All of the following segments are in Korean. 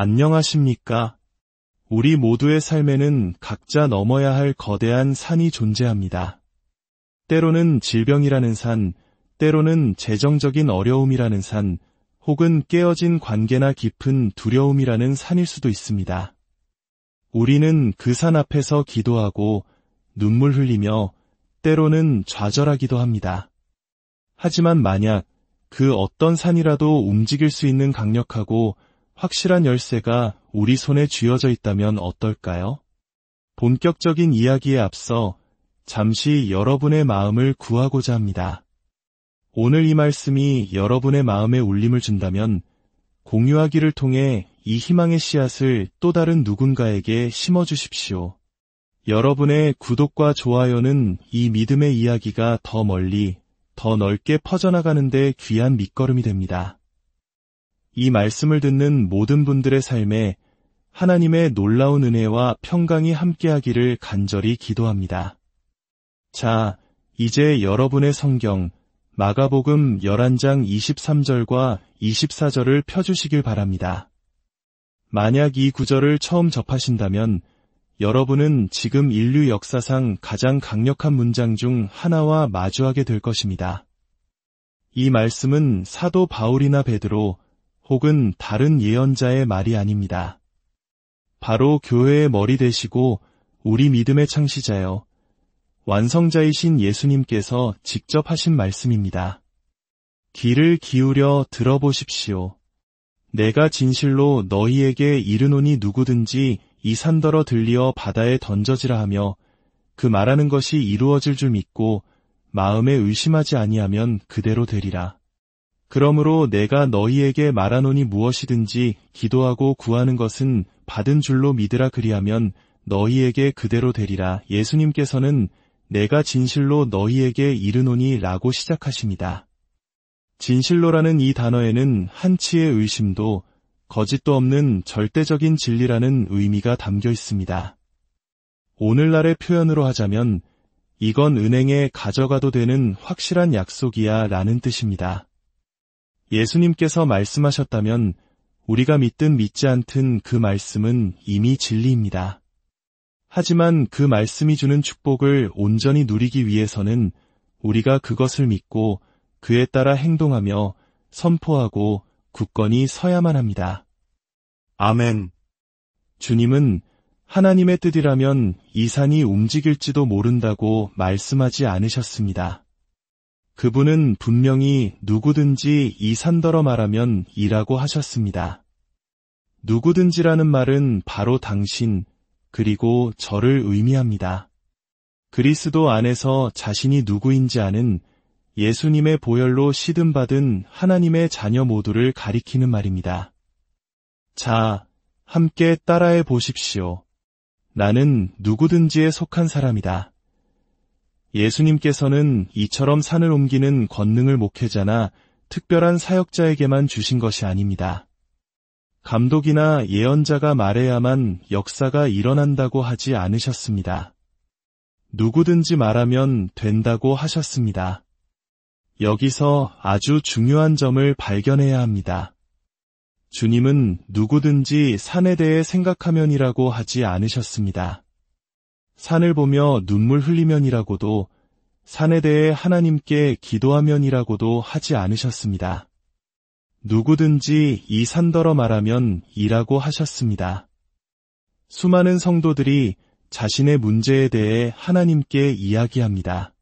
안녕하십니까? 우리 모두의 삶에는 각자 넘어야 할 거대한 산이 존재합니다. 때로는 질병이라는 산, 때로는 재정적인 어려움이라는 산, 혹은 깨어진 관계나 깊은 두려움이라는 산일 수도 있습니다. 우리는 그 산 앞에서 기도하고 눈물 흘리며 때로는 좌절하기도 합니다. 하지만 만약 그 어떤 산이라도 움직일 수 있는 강력하고 확실한 열쇠가 우리 손에 쥐어져 있다면 어떨까요? 본격적인 이야기에 앞서 잠시 여러분의 마음을 구하고자 합니다. 오늘 이 말씀이 여러분의 마음에 울림을 준다면 공유하기를 통해 이 희망의 씨앗을 또 다른 누군가에게 심어주십시오. 여러분의 구독과 좋아요는 이 믿음의 이야기가 더 멀리, 더 넓게 퍼져나가는 데 귀한 밑거름이 됩니다. 이 말씀을 듣는 모든 분들의 삶에 하나님의 놀라운 은혜와 평강이 함께하기를 간절히 기도합니다. 자, 이제 여러분의 성경 마가복음 11장 23절과 24절을 펴주시길 바랍니다. 만약 이 구절을 처음 접하신다면 여러분은 지금 인류 역사상 가장 강력한 문장 중 하나와 마주하게 될 것입니다. 이 말씀은 사도 바울이나 베드로 혹은 다른 예언자의 말이 아닙니다. 바로 교회의 머리 되시고 우리 믿음의 창시자여, 완성자이신 예수님께서 직접 하신 말씀입니다. 귀를 기울여 들어보십시오. 내가 진실로 너희에게 이르노니 누구든지 이 산더러 들리어 바다에 던져지라 하며 그 말하는 것이 이루어질 줄 믿고 마음에 의심하지 아니하면 그대로 되리라. 그러므로 내가 너희에게 말하노니 무엇이든지 기도하고 구하는 것은 받은 줄로 믿으라, 그리하면 너희에게 그대로 되리라. 예수님께서는 내가 진실로 너희에게 이르노니 라고 시작하십니다. 진실로라는 이 단어에는 한치의 의심도 거짓도 없는 절대적인 진리라는 의미가 담겨 있습니다. 오늘날의 표현으로 하자면 이건 은행에 가져가도 되는 확실한 약속이야 라는 뜻입니다. 예수님께서 말씀하셨다면 우리가 믿든 믿지 않든 그 말씀은 이미 진리입니다. 하지만 그 말씀이 주는 축복을 온전히 누리기 위해서는 우리가 그것을 믿고 그에 따라 행동하며 선포하고 굳건히 서야만 합니다. 아멘. 주님은 하나님의 뜻이라면 이 산이 움직일지도 모른다고 말씀하지 않으셨습니다. 그분은 분명히 누구든지 이 산더러 말하면 이라고 하셨습니다. 누구든지라는 말은 바로 당신, 그리고 저를 의미합니다. 그리스도 안에서 자신이 누구인지 아는 예수님의 보혈로 시듬받은 하나님의 자녀 모두를 가리키는 말입니다. 자, 함께 따라해 보십시오. 나는 누구든지에 속한 사람이다. 예수님께서는 이처럼 산을 옮기는 권능을 목회자나 특별한 사역자에게만 주신 것이 아닙니다. 감독이나 예언자가 말해야만 역사가 일어난다고 하지 않으셨습니다. 누구든지 말하면 된다고 하셨습니다. 여기서 아주 중요한 점을 발견해야 합니다. 주님은 누구든지 산에 대해 생각하면이라고 하지 않으셨습니다. 산을 보며 눈물 흘리면이라고도, 산에 대해 하나님께 기도하면이라고도 하지 않으셨습니다. 누구든지 이 산더러 말하면 이라고 하셨습니다. 수많은 성도들이 자신의 문제에 대해 하나님께 이야기합니다.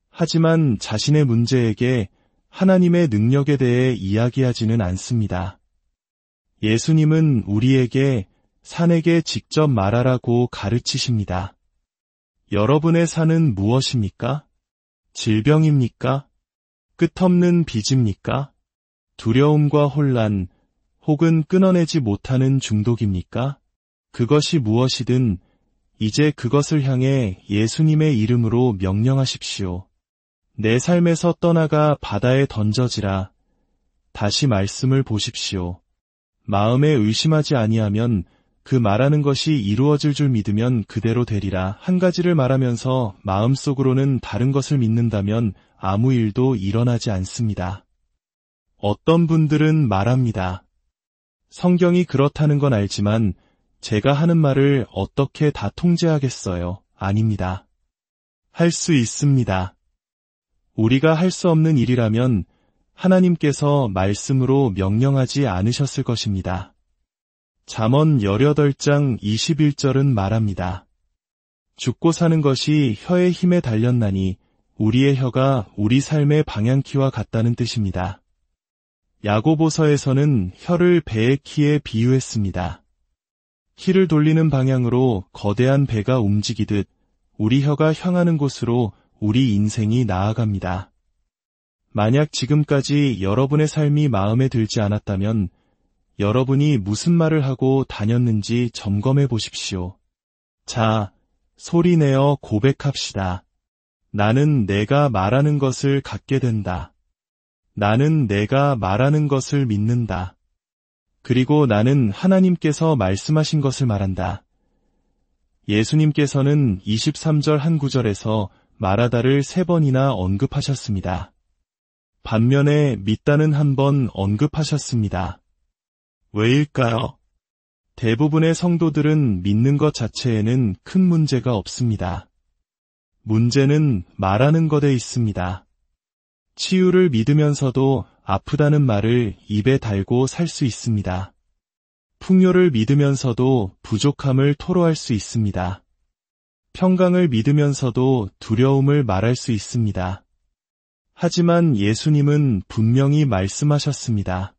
하지만 자신의 문제에게 하나님의 능력에 대해 이야기하지는 않습니다. 예수님은 우리에게 산에게 직접 말하라고 가르치십니다. 여러분의 산은 무엇입니까? 질병입니까? 끝없는 빚입니까? 두려움과 혼란, 혹은 끊어내지 못하는 중독입니까? 그것이 무엇이든 이제 그것을 향해 예수님의 이름으로 명령하십시오. 내 삶에서 떠나가 바다에 던져지라. 다시 말씀을 보십시오. 마음에 의심하지 아니하면 그 말하는 것이 이루어질 줄 믿으면 그대로 되리라. 한 가지를 말하면서 마음속으로는 다른 것을 믿는다면 아무 일도 일어나지 않습니다. 어떤 분들은 말합니다. 성경이 그렇다는 건 알지만 제가 하는 말을 어떻게 다 통제하겠어요? 아닙니다. 할 수 있습니다. 우리가 할 수 없는 일이라면 하나님께서 말씀으로 명령하지 않으셨을 것입니다. 잠언 18장 21절은 말합니다. 죽고 사는 것이 혀의 힘에 달렸나니 우리의 혀가 우리 삶의 방향키와 같다는 뜻입니다. 야고보서에서는 혀를 배의 키에 비유했습니다. 키를 돌리는 방향으로 거대한 배가 움직이듯 우리 혀가 향하는 곳으로 우리 인생이 나아갑니다. 만약 지금까지 여러분의 삶이 마음에 들지 않았다면 여러분이 무슨 말을 하고 다녔는지 점검해 보십시오. 자, 소리내어 고백합시다. 나는 내가 말하는 것을 갖게 된다. 나는 내가 말하는 것을 믿는다. 그리고 나는 하나님께서 말씀하신 것을 말한다. 예수님께서는 23절 한 구절에서 말하다를 3번이나 언급하셨습니다. 반면에 믿다는 한 번 언급하셨습니다. 왜일까요? 대부분의 성도들은 믿는 것 자체에는 큰 문제가 없습니다. 문제는 말하는 것에 있습니다. 치유를 믿으면서도 아프다는 말을 입에 달고 살 수 있습니다. 풍요를 믿으면서도 부족함을 토로할 수 있습니다. 평강을 믿으면서도 두려움을 말할 수 있습니다. 하지만 예수님은 분명히 말씀하셨습니다.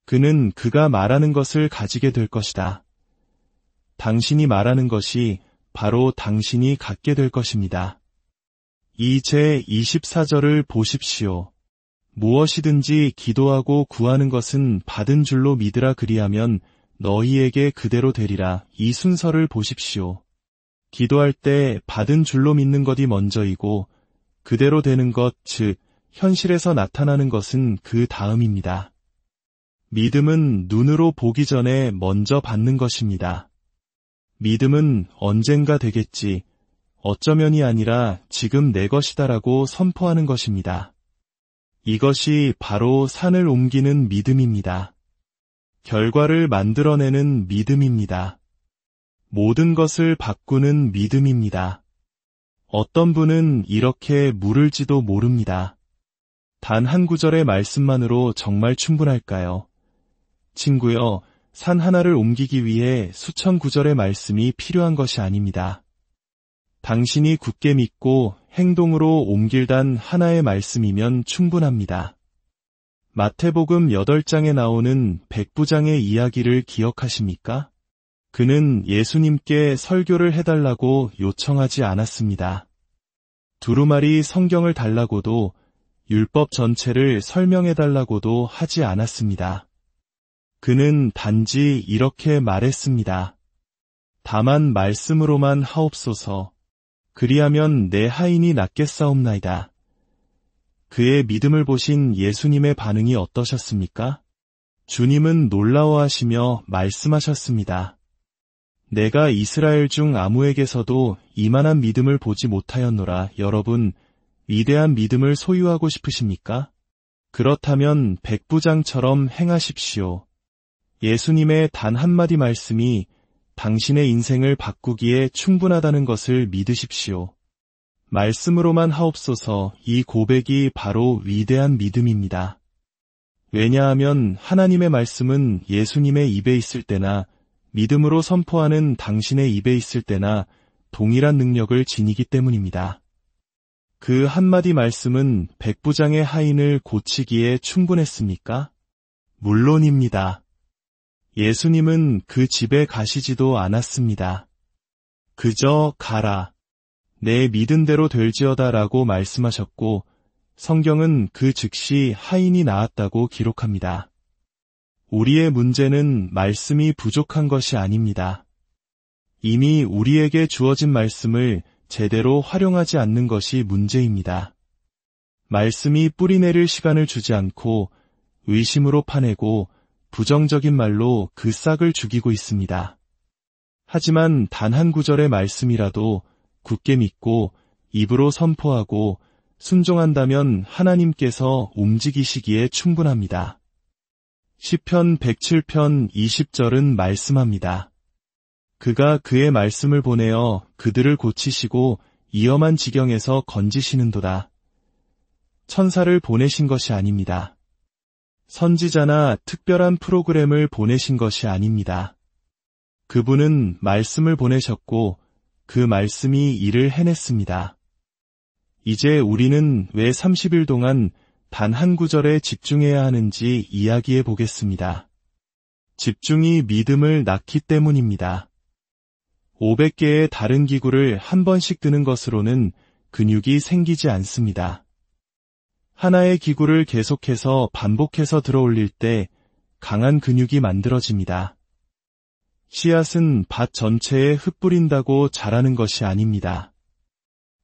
그는 그가 말하는 것을 가지게 될 것이다. 당신이 말하는 것이 바로 당신이 갖게 될 것입니다. 이 제 24절을 보십시오. 무엇이든지 기도하고 구하는 것은 받은 줄로 믿으라 그리하면 너희에게 그대로 되리라. 이 순서를 보십시오. 기도할 때 받은 줄로 믿는 것이 먼저이고 그대로 되는 것, 즉 현실에서 나타나는 것은 그 다음입니다. 믿음은 눈으로 보기 전에 먼저 받는 것입니다. 믿음은 언젠가 되겠지, 어쩌면이 아니라 지금 내 것이다라고 선포하는 것입니다. 이것이 바로 산을 옮기는 믿음입니다. 결과를 만들어내는 믿음입니다. 모든 것을 바꾸는 믿음입니다. 어떤 분은 이렇게 물을지도 모릅니다. 단 한 구절의 말씀만으로 정말 충분할까요? 친구여, 산 하나를 옮기기 위해 수천 구절의 말씀이 필요한 것이 아닙니다. 당신이 굳게 믿고 행동으로 옮길 단 하나의 말씀이면 충분합니다. 마태복음 8장에 나오는 백부장의 이야기를 기억하십니까? 그는 예수님께 설교를 해달라고 요청하지 않았습니다. 두루마리 성경을 달라고도 율법 전체를 설명해달라고도 하지 않았습니다. 그는 단지 이렇게 말했습니다. 다만 말씀으로만 하옵소서. 그리하면 내 하인이 낫겠사옵나이다. 그의 믿음을 보신 예수님의 반응이 어떠셨습니까? 주님은 놀라워하시며 말씀하셨습니다. 내가 이스라엘 중 아무에게서도 이만한 믿음을 보지 못하였노라. 여러분, 위대한 믿음을 소유하고 싶으십니까? 그렇다면 백부장처럼 행하십시오. 예수님의 단 한마디 말씀이 당신의 인생을 바꾸기에 충분하다는 것을 믿으십시오. 말씀으로만 하옵소서. 이 고백이 바로 위대한 믿음입니다. 왜냐하면 하나님의 말씀은 예수님의 입에 있을 때나 믿음으로 선포하는 당신의 입에 있을 때나 동일한 능력을 지니기 때문입니다. 그 한마디 말씀은 백부장의 하인을 고치기에 충분했습니까? 물론입니다. 예수님은 그 집에 가시지도 않았습니다. 그저 가라. 내 믿은 대로 될지어다 라고 말씀하셨고 성경은 그 즉시 하인이 나았다고 기록합니다. 우리의 문제는 말씀이 부족한 것이 아닙니다. 이미 우리에게 주어진 말씀을 제대로 활용하지 않는 것이 문제입니다. 말씀이 뿌리내릴 시간을 주지 않고 의심으로 파내고 부정적인 말로 그 싹을 죽이고 있습니다. 하지만 단 한 구절의 말씀이라도 굳게 믿고 입으로 선포하고 순종한다면 하나님께서 움직이시기에 충분합니다. 시편 107편 20절은 말씀합니다. 그가 그의 말씀을 보내어 그들을 고치시고 위험한 지경에서 건지시는도다. 천사를 보내신 것이 아닙니다. 선지자나 특별한 프로그램을 보내신 것이 아닙니다. 그분은 말씀을 보내셨고 그 말씀이 일을 해냈습니다. 이제 우리는 왜 30일 동안 단 한 구절에 집중해야 하는지 이야기해 보겠습니다. 집중이 믿음을 낳기 때문입니다. 500개의 다른 기구를 한 번씩 드는 것으로는 근육이 생기지 않습니다. 하나의 기구를 계속해서 반복해서 들어올릴 때 강한 근육이 만들어집니다. 씨앗은 밭 전체에 흩뿌린다고 자라는 것이 아닙니다.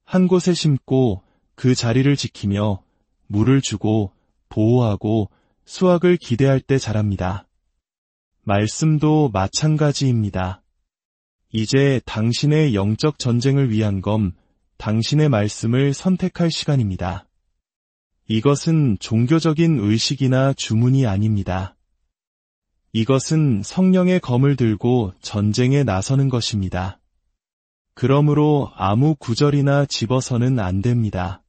한 곳에 심고 그 자리를 지키며 물을 주고 보호하고 수확을 기대할 때 자랍니다. 말씀도 마찬가지입니다. 이제 당신의 영적 전쟁을 위한 검, 당신의 말씀을 선택할 시간입니다. 이것은 종교적인 의식이나 주문이 아닙니다. 이것은 성령의 검을 들고 전쟁에 나서는 것입니다. 그러므로 아무 구절이나 집어서는 안 됩니다.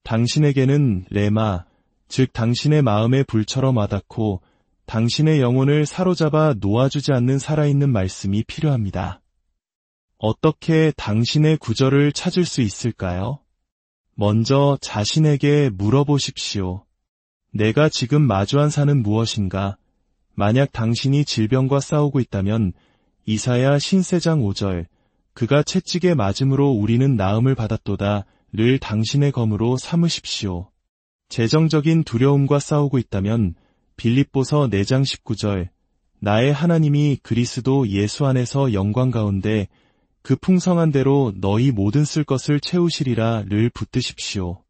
당신에게는 레마, 즉 당신의 마음의 불처럼 와닿고 당신의 영혼을 사로잡아 놓아주지 않는 살아있는 말씀이 필요합니다. 어떻게 당신의 구절을 찾을 수 있을까요? 먼저 자신에게 물어보십시오. 내가 지금 마주한 산은 무엇인가? 만약 당신이 질병과 싸우고 있다면 이사야 신세장 5절, 그가 채찍에 맞음으로 우리는 나음을 받았도다 를 당신의 검으로 삼으십시오. 재정적인 두려움과 싸우고 있다면 빌립보서 4장 19절, 나의 하나님이 그리스도 예수 안에서 영광 가운데 그 풍성한 대로 너희 모든 쓸 것을 채우시리라 를 붙드십시오.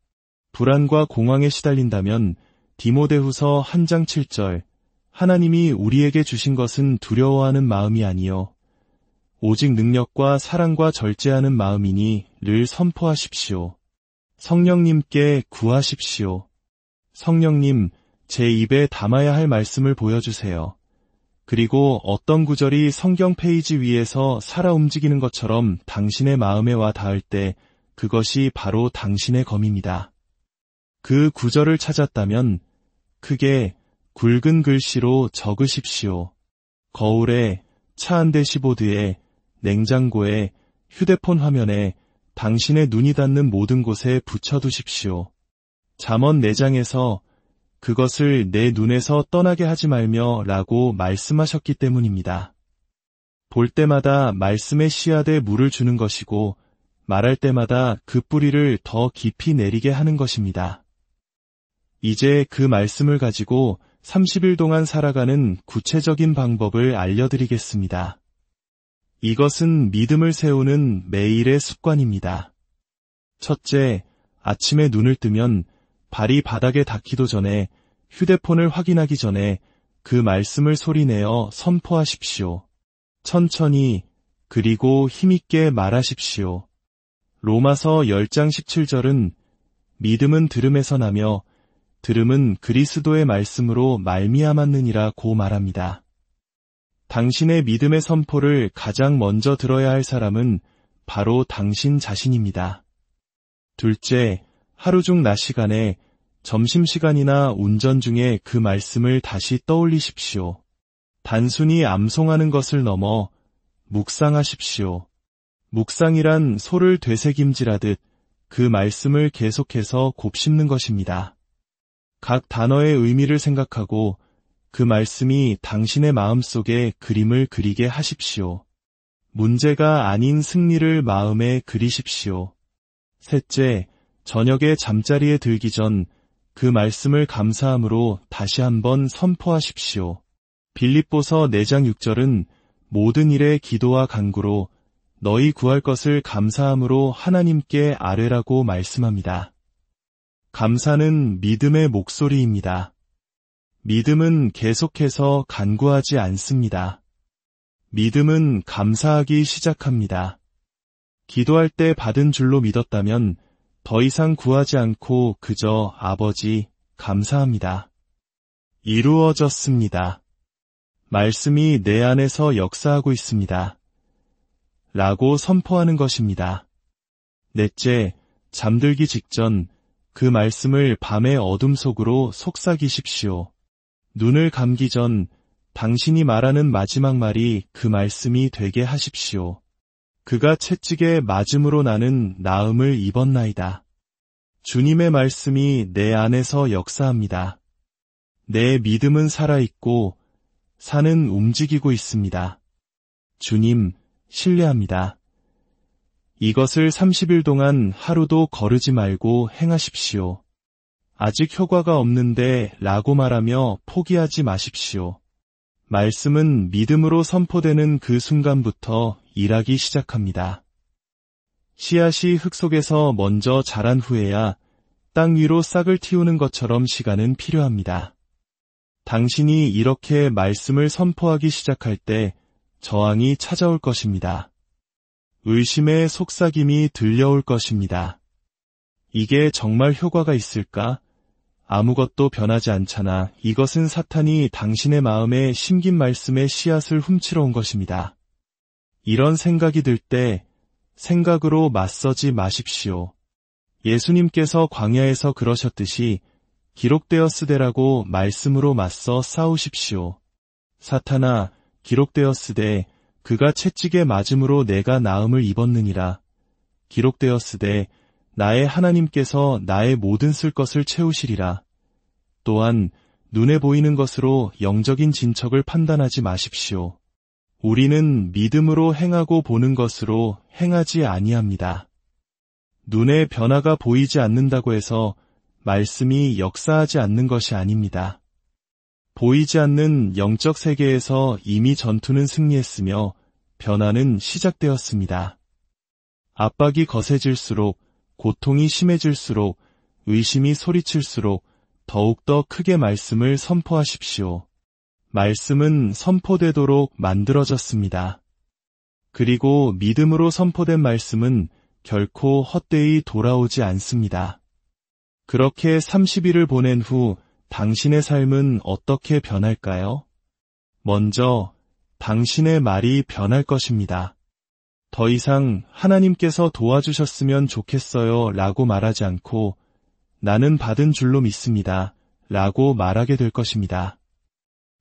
불안과 공황에 시달린다면 디모데후서 1장 7절, 하나님이 우리에게 주신 것은 두려워하는 마음이 아니요 오직 능력과 사랑과 절제하는 마음이니 를 선포하십시오. 성령님께 구하십시오. 성령님, 제 입에 담아야 할 말씀을 보여주세요. 그리고 어떤 구절이 성경 페이지 위에서 살아 움직이는 것처럼 당신의 마음에 와 닿을 때 그것이 바로 당신의 검입니다. 그 구절을 찾았다면 크게 굵은 글씨로 적으십시오. 거울에, 차 한 대시보드에, 냉장고에, 휴대폰 화면에, 당신의 눈이 닿는 모든 곳에 붙여두십시오. 잠언 4장에서 그것을 내 눈에서 떠나게 하지 말며 라고 말씀하셨기 때문입니다. 볼 때마다 말씀의 씨앗에 물을 주는 것이고 말할 때마다 그 뿌리를 더 깊이 내리게 하는 것입니다. 이제 그 말씀을 가지고 30일 동안 살아가는 구체적인 방법을 알려드리겠습니다. 이것은 믿음을 세우는 매일의 습관입니다. 첫째, 아침에 눈을 뜨면 발이 바닥에 닿기도 전에 휴대폰을 확인하기 전에 그 말씀을 소리내어 선포하십시오. 천천히 그리고 힘있게 말하십시오. 로마서 10장 17절은 믿음은 들음에서 나며 들음은 그리스도의 말씀으로 말미암았느니라고 말합니다. 당신의 믿음의 선포를 가장 먼저 들어야 할 사람은 바로 당신 자신입니다. 둘째, 하루 중 낮 시간에 점심시간이나 운전 중에 그 말씀을 다시 떠올리십시오. 단순히 암송하는 것을 넘어 묵상하십시오. 묵상이란 소를 되새김질하듯 그 말씀을 계속해서 곱씹는 것입니다. 각 단어의 의미를 생각하고 그 말씀이 당신의 마음속에 그림을 그리게 하십시오. 문제가 아닌 승리를 마음에 그리십시오. 셋째, 저녁에 잠자리에 들기 전 그 말씀을 감사함으로 다시 한번 선포하십시오. 빌립보서 4장 6절은 모든 일에 기도와 간구로 너희 구할 것을 감사함으로 하나님께 아뢰라고 말씀합니다. 감사는 믿음의 목소리입니다. 믿음은 계속해서 간구하지 않습니다. 믿음은 감사하기 시작합니다. 기도할 때 받은 줄로 믿었다면 더 이상 구하지 않고 그저 아버지, 감사합니다. 이루어졌습니다. 말씀이 내 안에서 역사하고 있습니다. 라고 선포하는 것입니다. 넷째, 잠들기 직전 그 말씀을 밤의 어둠 속으로 속삭이십시오. 눈을 감기 전 당신이 말하는 마지막 말이 그 말씀이 되게 하십시오. 그가 채찍에 맞음으로 나는 나음을 입었나이다. 주님의 말씀이 내 안에서 역사합니다. 내 믿음은 살아있고 산은 움직이고 있습니다. 주님, 신뢰합니다. 이것을 30일 동안 하루도 거르지 말고 행하십시오. 아직 효과가 없는데 라고 말하며 포기하지 마십시오. 말씀은 믿음으로 선포되는 그 순간부터 일하기 시작합니다. 씨앗이 흙 속에서 먼저 자란 후에야 땅 위로 싹을 틔우는 것처럼 시간은 필요합니다. 당신이 이렇게 말씀을 선포하기 시작할 때 저항이 찾아올 것입니다. 의심의 속삭임이 들려올 것입니다. 이게 정말 효과가 있을까? 아무것도 변하지 않잖아. 이것은 사탄이 당신의 마음에 심긴 말씀의 씨앗을 훔치러 온 것입니다. 이런 생각이 들 때 생각으로 맞서지 마십시오. 예수님께서 광야에서 그러셨듯이 기록되었으되라고 말씀으로 맞서 싸우십시오. 사탄아, 기록되었으되 그가 채찍에 맞음으로 내가 나음을 입었느니라. 기록되었으되 나의 하나님께서 나의 모든 쓸 것을 채우시리라. 또한 눈에 보이는 것으로 영적인 진척을 판단하지 마십시오. 우리는 믿음으로 행하고 보는 것으로 행하지 아니합니다. 눈에 변화가 보이지 않는다고 해서 말씀이 역사하지 않는 것이 아닙니다. 보이지 않는 영적 세계에서 이미 전투는 승리했으며 변화는 시작되었습니다. 압박이 거세질수록, 고통이 심해질수록, 의심이 소리칠수록 더욱더 크게 말씀을 선포하십시오. 말씀은 선포되도록 만들어졌습니다. 그리고 믿음으로 선포된 말씀은 결코 헛되이 돌아오지 않습니다. 그렇게 30일을 보낸 후 당신의 삶은 어떻게 변할까요? 먼저 당신의 말이 변할 것입니다. 더 이상 하나님께서 도와주셨으면 좋겠어요 라고 말하지 않고 나는 받은 줄로 믿습니다 라고 말하게 될 것입니다.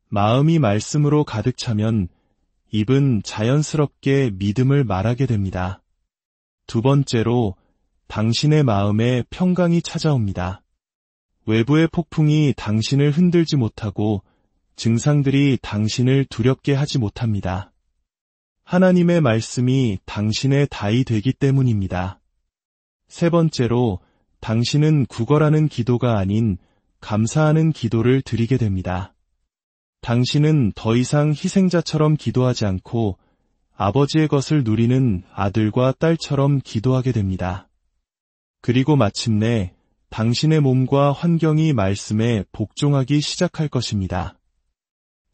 마음이 말씀으로 가득 차면 입은 자연스럽게 믿음을 말하게 됩니다. 두 번째로 당신의 마음에 평강이 찾아옵니다. 외부의 폭풍이 당신을 흔들지 못하고 증상들이 당신을 두렵게 하지 못합니다. 하나님의 말씀이 당신의 다이 되기 때문입니다. 세 번째로 당신은 구걸하는 기도가 아닌 감사하는 기도를 드리게 됩니다. 당신은 더 이상 희생자처럼 기도하지 않고 아버지의 것을 누리는 아들과 딸처럼 기도하게 됩니다. 그리고 마침내 당신의 몸과 환경이 말씀에 복종하기 시작할 것입니다.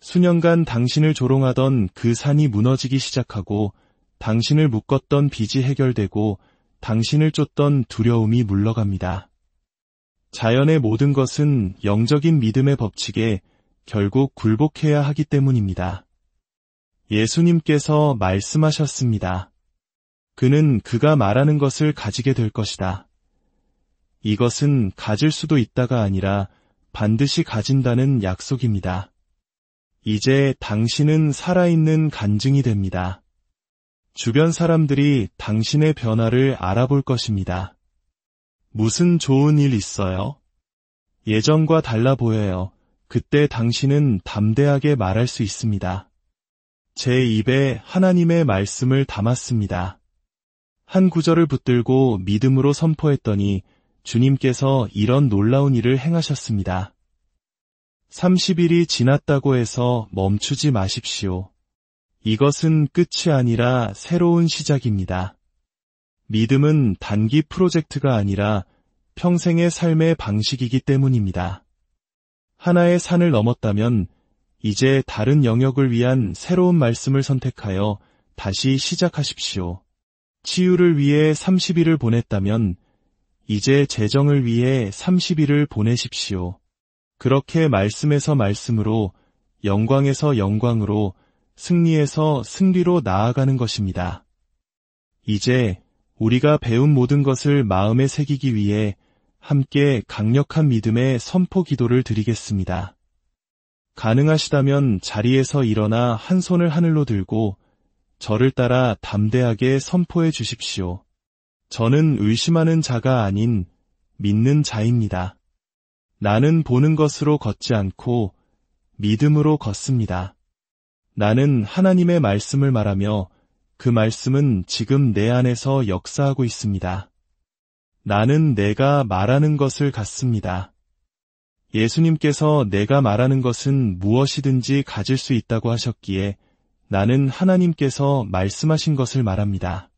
수년간 당신을 조롱하던 그 산이 무너지기 시작하고 당신을 묶었던 빚이 해결되고 당신을 쫓던 두려움이 물러갑니다. 자연의 모든 것은 영적인 믿음의 법칙에 결국 굴복해야 하기 때문입니다. 예수님께서 말씀하셨습니다. 그는 그가 말하는 것을 가지게 될 것이다. 이것은 가질 수도 있다가 아니라 반드시 가진다는 약속입니다. 이제 당신은 살아있는 간증이 됩니다. 주변 사람들이 당신의 변화를 알아볼 것입니다. 무슨 좋은 일 있어요? 예전과 달라 보여요. 그때 당신은 담대하게 말할 수 있습니다. 제 입에 하나님의 말씀을 담았습니다. 한 구절을 붙들고 믿음으로 선포했더니 주님께서 이런 놀라운 일을 행하셨습니다. 30일이 지났다고 해서 멈추지 마십시오. 이것은 끝이 아니라 새로운 시작입니다. 믿음은 단기 프로젝트가 아니라 평생의 삶의 방식이기 때문입니다. 하나의 산을 넘었다면 이제 다른 영역을 위한 새로운 말씀을 선택하여 다시 시작하십시오. 치유를 위해 30일을 보냈다면 이제 재정을 위해 30일을 보내십시오. 그렇게 말씀에서 말씀으로, 영광에서 영광으로, 승리에서 승리로 나아가는 것입니다. 이제 우리가 배운 모든 것을 마음에 새기기 위해 함께 강력한 믿음의 선포 기도를 드리겠습니다. 가능하시다면 자리에서 일어나 한 손을 하늘로 들고 저를 따라 담대하게 선포해 주십시오. 저는 의심하는 자가 아닌 믿는 자입니다. 나는 보는 것으로 걷지 않고 믿음으로 걷습니다. 나는 하나님의 말씀을 말하며 그 말씀은 지금 내 안에서 역사하고 있습니다. 나는 내가 말하는 것을 갖습니다. 예수님께서 내가 말하는 것은 무엇이든지 가질 수 있다고 하셨기에 나는 하나님께서 말씀하신 것을 말합니다.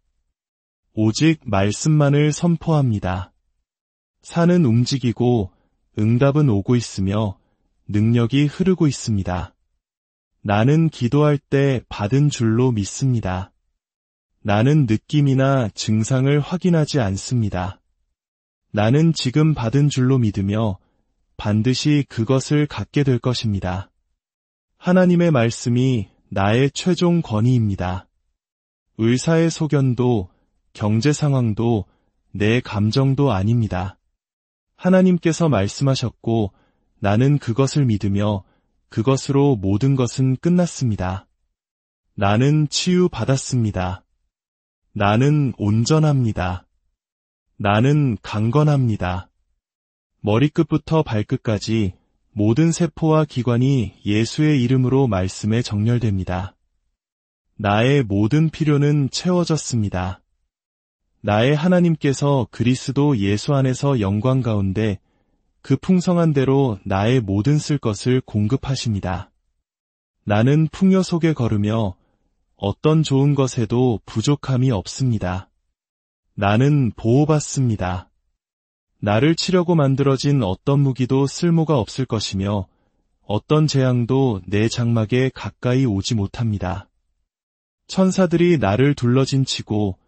오직 말씀만을 선포합니다. 산은 움직이고 응답은 오고 있으며 능력이 흐르고 있습니다. 나는 기도할 때 받은 줄로 믿습니다. 나는 느낌이나 증상을 확인하지 않습니다. 나는 지금 받은 줄로 믿으며 반드시 그것을 갖게 될 것입니다. 하나님의 말씀이 나의 최종 권위입니다. 의사의 소견도 경제 상황도 내 감정도 아닙니다. 하나님께서 말씀하셨고 나는 그것을 믿으며 그것으로 모든 것은 끝났습니다. 나는 치유받았습니다. 나는 온전합니다. 나는 강건합니다. 머리끝부터 발끝까지 모든 세포와 기관이 예수의 이름으로 말씀에 정렬됩니다. 나의 모든 필요는 채워졌습니다. 나의 하나님께서 그리스도 예수 안에서 영광 가운데 그 풍성한 대로 나의 모든 쓸 것을 공급하십니다. 나는 풍요 속에 걸으며 어떤 좋은 것에도 부족함이 없습니다. 나는 보호받습니다. 나를 치려고 만들어진 어떤 무기도 쓸모가 없을 것이며 어떤 재앙도 내 장막에 가까이 오지 못합니다. 천사들이 나를 둘러진 치고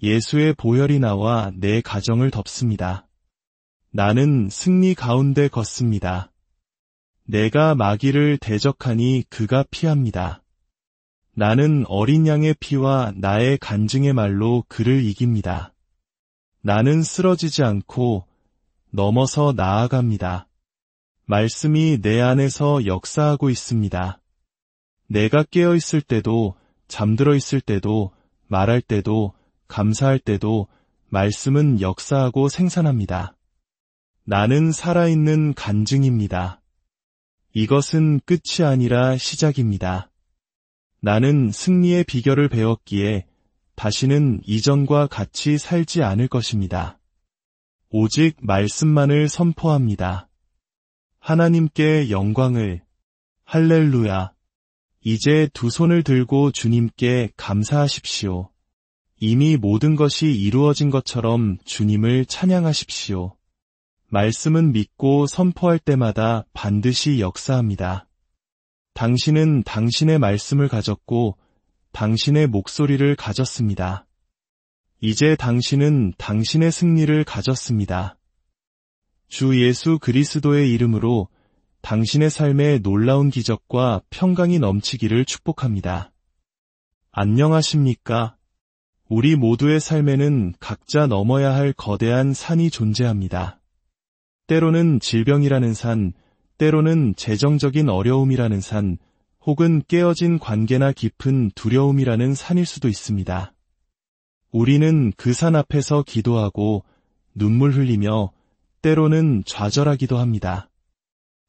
예수의 보혈이 나와 내 가정을 덮습니다. 나는 승리 가운데 걷습니다. 내가 마귀를 대적하니 그가 피합니다. 나는 어린 양의 피와 나의 간증의 말로 그를 이깁니다. 나는 쓰러지지 않고 넘어서 나아갑니다. 말씀이 내 안에서 역사하고 있습니다. 내가 깨어 있을 때도, 잠들어 있을 때도, 말할 때도, 감사할 때도 말씀은 역사하고 생산합니다. 나는 살아있는 간증입니다. 이것은 끝이 아니라 시작입니다. 나는 승리의 비결을 배웠기에 다시는 이전과 같이 살지 않을 것입니다. 오직 말씀만을 선포합니다. 하나님께 영광을. 할렐루야. 이제 두 손을 들고 주님께 감사하십시오. 이미 모든 것이 이루어진 것처럼 주님을 찬양하십시오. 말씀은 믿고 선포할 때마다 반드시 역사합니다. 당신은 당신의 말씀을 가졌고 당신의 목소리를 가졌습니다. 이제 당신은 당신의 승리를 가졌습니다. 주 예수 그리스도의 이름으로 당신의 삶에 놀라운 기적과 평강이 넘치기를 축복합니다. 안녕하십니까? 우리 모두의 삶에는 각자 넘어야 할 거대한 산이 존재합니다. 때로는 질병이라는 산, 때로는 재정적인 어려움이라는 산, 혹은 깨어진 관계나 깊은 두려움이라는 산일 수도 있습니다. 우리는 그 산 앞에서 기도하고 눈물 흘리며 때로는 좌절하기도 합니다.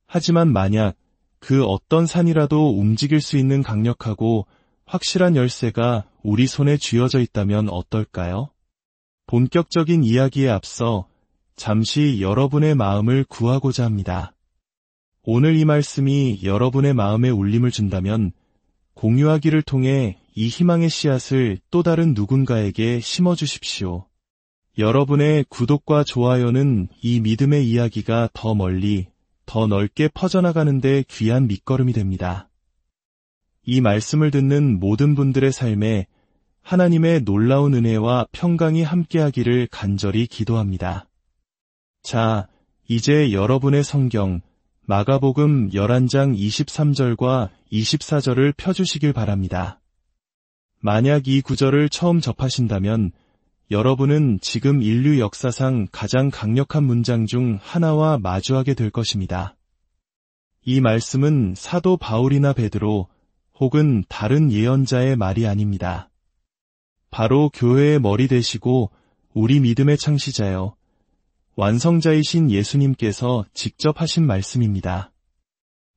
하지만 만약 그 어떤 산이라도 움직일 수 있는 강력하고 확실한 열쇠가 우리 손에 쥐어져 있다면 어떨까요? 본격적인 이야기에 앞서 잠시 여러분의 마음을 구하고자 합니다. 오늘 이 말씀이 여러분의 마음에 울림을 준다면 공유하기를 통해 이 희망의 씨앗을 또 다른 누군가에게 심어주십시오. 여러분의 구독과 좋아요는 이 믿음의 이야기가 더 멀리, 더 넓게 퍼져나가는 데 귀한 밑거름이 됩니다. 이 말씀을 듣는 모든 분들의 삶에 하나님의 놀라운 은혜와 평강이 함께하기를 간절히 기도합니다. 자, 이제 여러분의 성경, 마가복음 11장 23절과 24절을 펴주시길 바랍니다. 만약 이 구절을 처음 접하신다면 여러분은 지금 인류 역사상 가장 강력한 문장 중 하나와 마주하게 될 것입니다. 이 말씀은 사도 바울이나 베드로 혹은 다른 예언자의 말이 아닙니다. 바로 교회의 머리 되시고 우리 믿음의 창시자여 완성자이신 예수님께서 직접 하신 말씀입니다.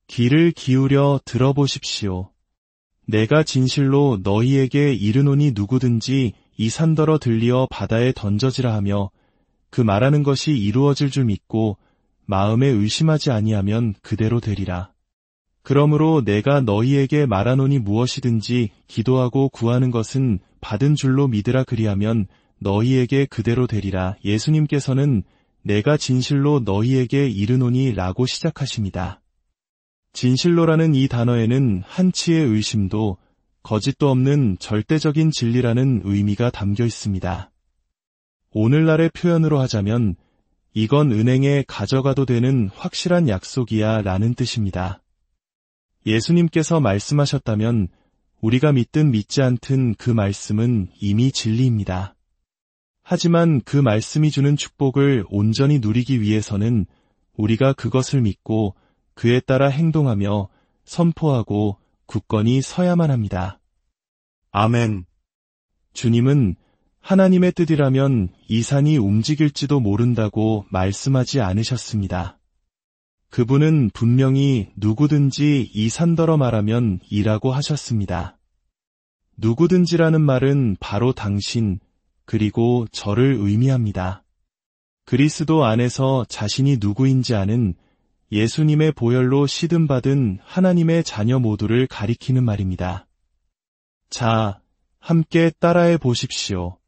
귀를 기울여 들어보십시오. 내가 진실로 너희에게 이르노니 누구든지 이 산더러 들리어 바다에 던져지라 하며 그 말하는 것이 이루어질 줄 믿고 마음에 의심하지 아니하면 그대로 되리라. 그러므로 내가 너희에게 말하노니 무엇이든지 기도하고 구하는 것은 받은 줄로 믿으라 그리하면 너희에게 그대로 되리라. 예수님께서는 내가 진실로 너희에게 이르노니 라고 시작하십니다. 진실로라는 이 단어에는 한치의 의심도 거짓도 없는 절대적인 진리라는 의미가 담겨 있습니다. 오늘날의 표현으로 하자면 이건 은행에 가져가도 되는 확실한 약속이야 라는 뜻입니다. 예수님께서 말씀하셨다면 우리가 믿든 믿지 않든 그 말씀은 이미 진리입니다. 하지만 그 말씀이 주는 축복을 온전히 누리기 위해서는 우리가 그것을 믿고 그에 따라 행동하며 선포하고 굳건히 서야만 합니다. 아멘. 주님은 하나님의 뜻이라면 이 산이 움직일지도 모른다고 말씀하지 않으셨습니다. 그분은 분명히 누구든지 이 산더러 말하면 이라고 하셨습니다. 누구든지라는 말은 바로 당신, 그리고 저를 의미합니다. 그리스도 안에서 자신이 누구인지 아는 예수님의 보혈로 시듬받은 하나님의 자녀 모두를 가리키는 말입니다. 자, 함께 따라해 보십시오.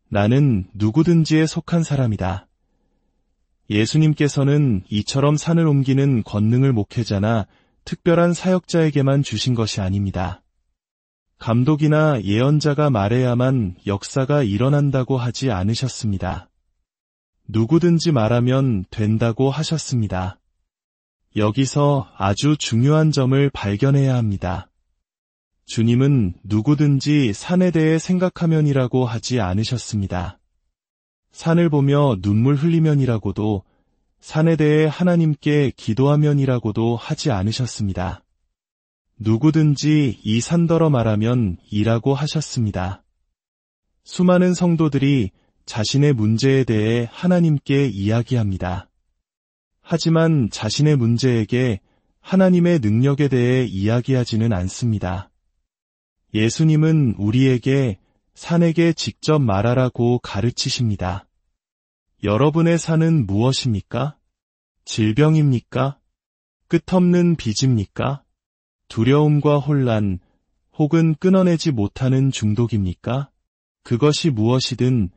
나는 누구든지에 속한 사람이다. 예수님께서는 이처럼 산을 옮기는 권능을 목회자나 특별한 사역자에게만 주신 것이 아닙니다. 감독이나 예언자가 말해야만 역사가 일어난다고 하지 않으셨습니다. 누구든지 말하면 된다고 하셨습니다. 여기서 아주 중요한 점을 발견해야 합니다. 주님은 누구든지 산에 대해 생각하면이라고 하지 않으셨습니다. 산을 보며 눈물 흘리면이라고도, 산에 대해 하나님께 기도하면이라고도 하지 않으셨습니다. 누구든지 이 산더러 말하면 이라고 하셨습니다. 수많은 성도들이 자신의 문제에 대해 하나님께 이야기합니다. 하지만 자신의 문제에게 하나님의 능력에 대해 이야기하지는 않습니다. 예수님은 우리에게 산에게 직접 말하라고 가르치십니다. 여러분의 산은 무엇입니까? 질병입니까? 끝없는 빚입니까? 두려움과 혼란, 혹은 끊어내지 못하는 중독입니까? 그것이 무엇이든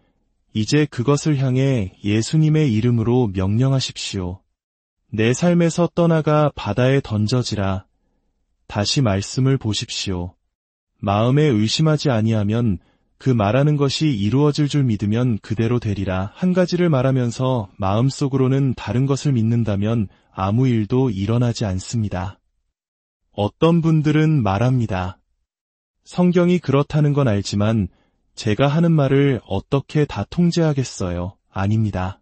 이제 그것을 향해 예수님의 이름으로 명령하십시오. 내 삶에서 떠나가 바다에 던져지라. 다시 말씀을 보십시오. 마음에 의심하지 아니하면 그 말하는 것이 이루어질 줄 믿으면 그대로 되리라. 한 가지를 말하면서 마음속으로는 다른 것을 믿는다면 아무 일도 일어나지 않습니다. 어떤 분들은 말합니다. 성경이 그렇다는 건 알지만 제가 하는 말을 어떻게 다 통제하겠어요? 아닙니다.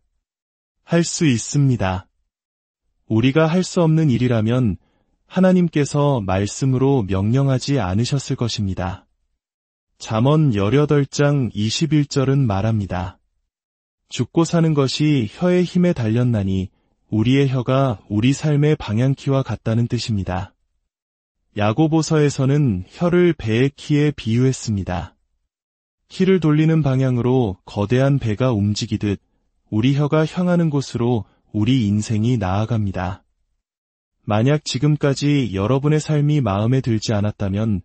할 수 있습니다. 우리가 할 수 없는 일이라면 하나님께서 말씀으로 명령하지 않으셨을 것입니다. 잠언 18장 21절은 말합니다. 죽고 사는 것이 혀의 힘에 달렸나니 우리의 혀가 우리 삶의 방향키와 같다는 뜻입니다. 야고보서에서는 혀를 배의 키에 비유했습니다. 키를 돌리는 방향으로 거대한 배가 움직이듯 우리 혀가 향하는 곳으로 우리 인생이 나아갑니다. 만약 지금까지 여러분의 삶이 마음에 들지 않았다면